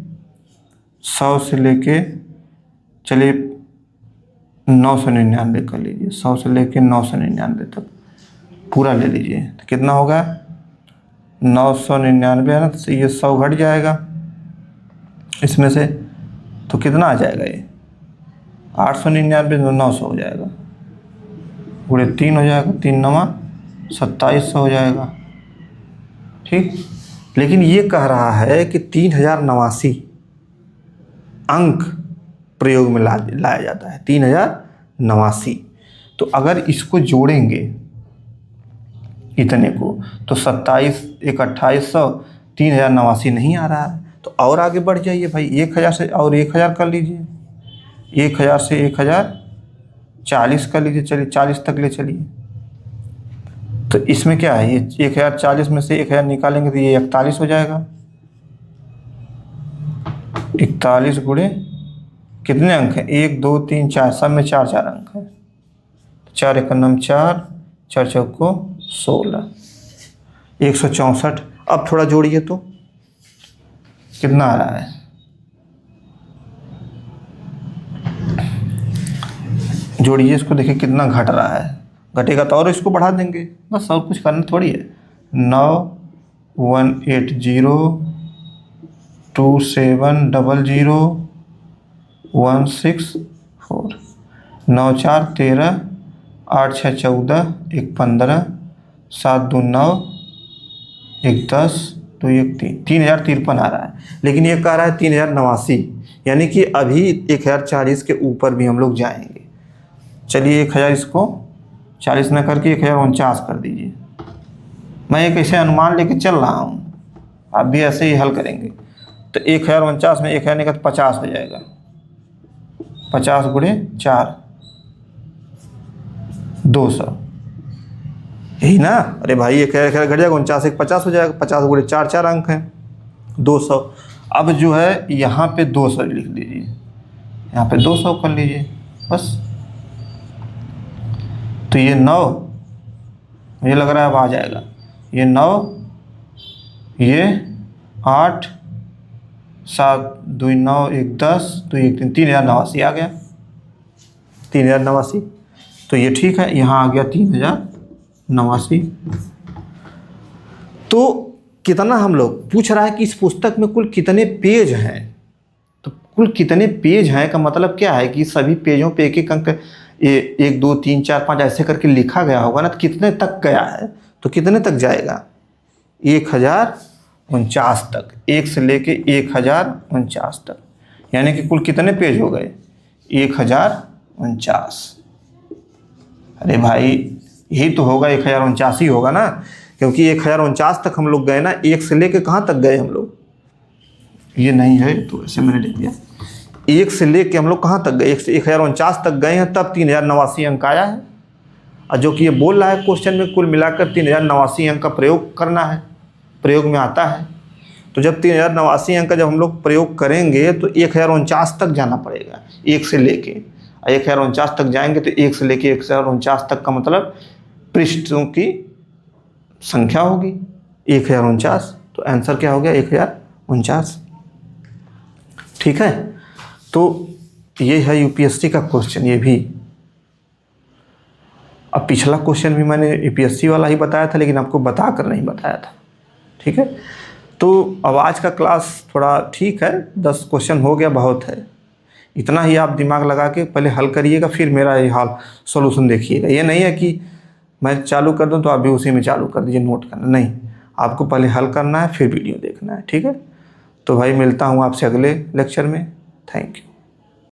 100 से लेके, चलिए 999 कर लीजिए, 100 से लेके 999 तक पूरा ले लीजिए, तो कितना होगा 999 है ना, तो ये 100 घट जाएगा इसमें से, तो कितना आ जाएगा ये 899 में 900 हो जाएगा, पूरे 3 हो जाएगा, 3 9 2700 हो जाएगा, ठीक। लेकिन ये कह रहा है कि 3089 अंक प्रयोग में लाया जाता है, 3089। तो अगर इसको जोड़ेंगे इतने को, तो 27 1 2800, 3089 नहीं आ रहा है, तो और आगे बढ़ जाइए भाई, 1000 से और 1000 कर लीजिए, 1000 से 1040 कर लीजिए, चलिए 40 तक ले चलिए। तो इसमें क्या है, ये 1040 में से 1000 निकालेंगे तो ये 41 हो जाएगा, 41 गुणे कितने अंक हैं, 1 2 3 4, सब में 4 4 अंक हैं, 4 1 9 4, 4 4 16, 164। अब थोड़ा जोड़िए तो कितना आ रहा है, जोड़िए इसको, देखिए कितना घट रहा है, घटेगा तो और इसको बढ़ा देंगे, बस और कुछ करना थोड़ी है। 9180270016 9 4 13 8 6 14 1 15 7 2 9 1 10 2 1 3 3053 आ रहा है। लेकिन ये कह रहा है 3089, यानी कि अभी 1040 के ऊपर भी हम लोग जाएंगे। चलिए 1000 इसको 40 ना करके 1049 कर दीजिए। मैं एक ऐसे अनुमान लेके चल रहा हूँ, आप भी ऐसे ही हल करेंगे। तो 1049 में 1000 निकल 50 हो जाएगा, 50 गुणे 4 200, यही ना। अरे भाई 1000 घट जाएगा, 49 एक 50 हो जाएगा, 50 गुणे 4 4 अंक हैं 200। अब जो है यहाँ पे 200 लिख लीजिए, यहाँ पे 200 कर लीजिए बस। तो ये 9, मुझे लग रहा है अब आ जाएगा, ये 9, ये 8 7 2 9 1 10 2 1 3 3089 आ गया, 3089। तो ये ठीक है, यहाँ आ गया 3089। तो कितना हम लोग पूछ रहा है कि इस पुस्तक में कुल कितने पेज हैं। तो कुल कितने पेज हैं का मतलब क्या है कि सभी पेजों पे एक एक अंक 1 2 3 4 5 ऐसे करके लिखा गया होगा ना। तो कितने तक गया है, तो कितने तक जाएगा, 1049 तक, 1 से लेके 1049 तक, यानी कि कुल कितने पेज हो गए, 1049। अरे भाई यही तो होगा, 1049 ही होगा ना, क्योंकि 1049 तक हम लोग गए ना, 1 से लेके कहाँ तक गए हम लोग, ये नहीं है तो ऐसे मैंने लिख दिया। 1 से लेके हम लोग कहाँ तक गए, 1 से 1049 तक गए हैं, तब 3089 अंक आया है। और जो कि ये बोल रहा है क्वेश्चन में कुल मिलाकर 3089 अंक का प्रयोग करना है, प्रयोग में आता है। तो जब 3089 अंक का जब हम लोग प्रयोग करेंगे तो 1049 तक जाना पड़ेगा, 1 से लेके 1049 तक जाएंगे। तो 1 से लेके 1049 तक का मतलब पृष्ठों की संख्या होगी 1049। तो आंसर क्या हो गया, 1049। ठीक है, तो ये है यूपीएससी का क्वेश्चन। ये भी अब पिछला क्वेश्चन भी मैंने यूपीएससी वाला ही बताया था, लेकिन आपको बता कर नहीं बताया था। ठीक है, तो अब आज का क्लास थोड़ा ठीक है, 10 क्वेश्चन हो गया, बहुत है। इतना ही आप दिमाग लगा के पहले हल करिएगा, फिर मेरा ये हाल सॉल्यूशन देखिएगा। ये नहीं है कि मैं चालू कर दूं तो आप भी उसी में चालू कर दीजिए नोट करना, नहीं, आपको पहले हल करना है फिर वीडियो देखना है। ठीक है, तो भाई मिलता हूँ आपसे अगले लेक्चर में। Thank you.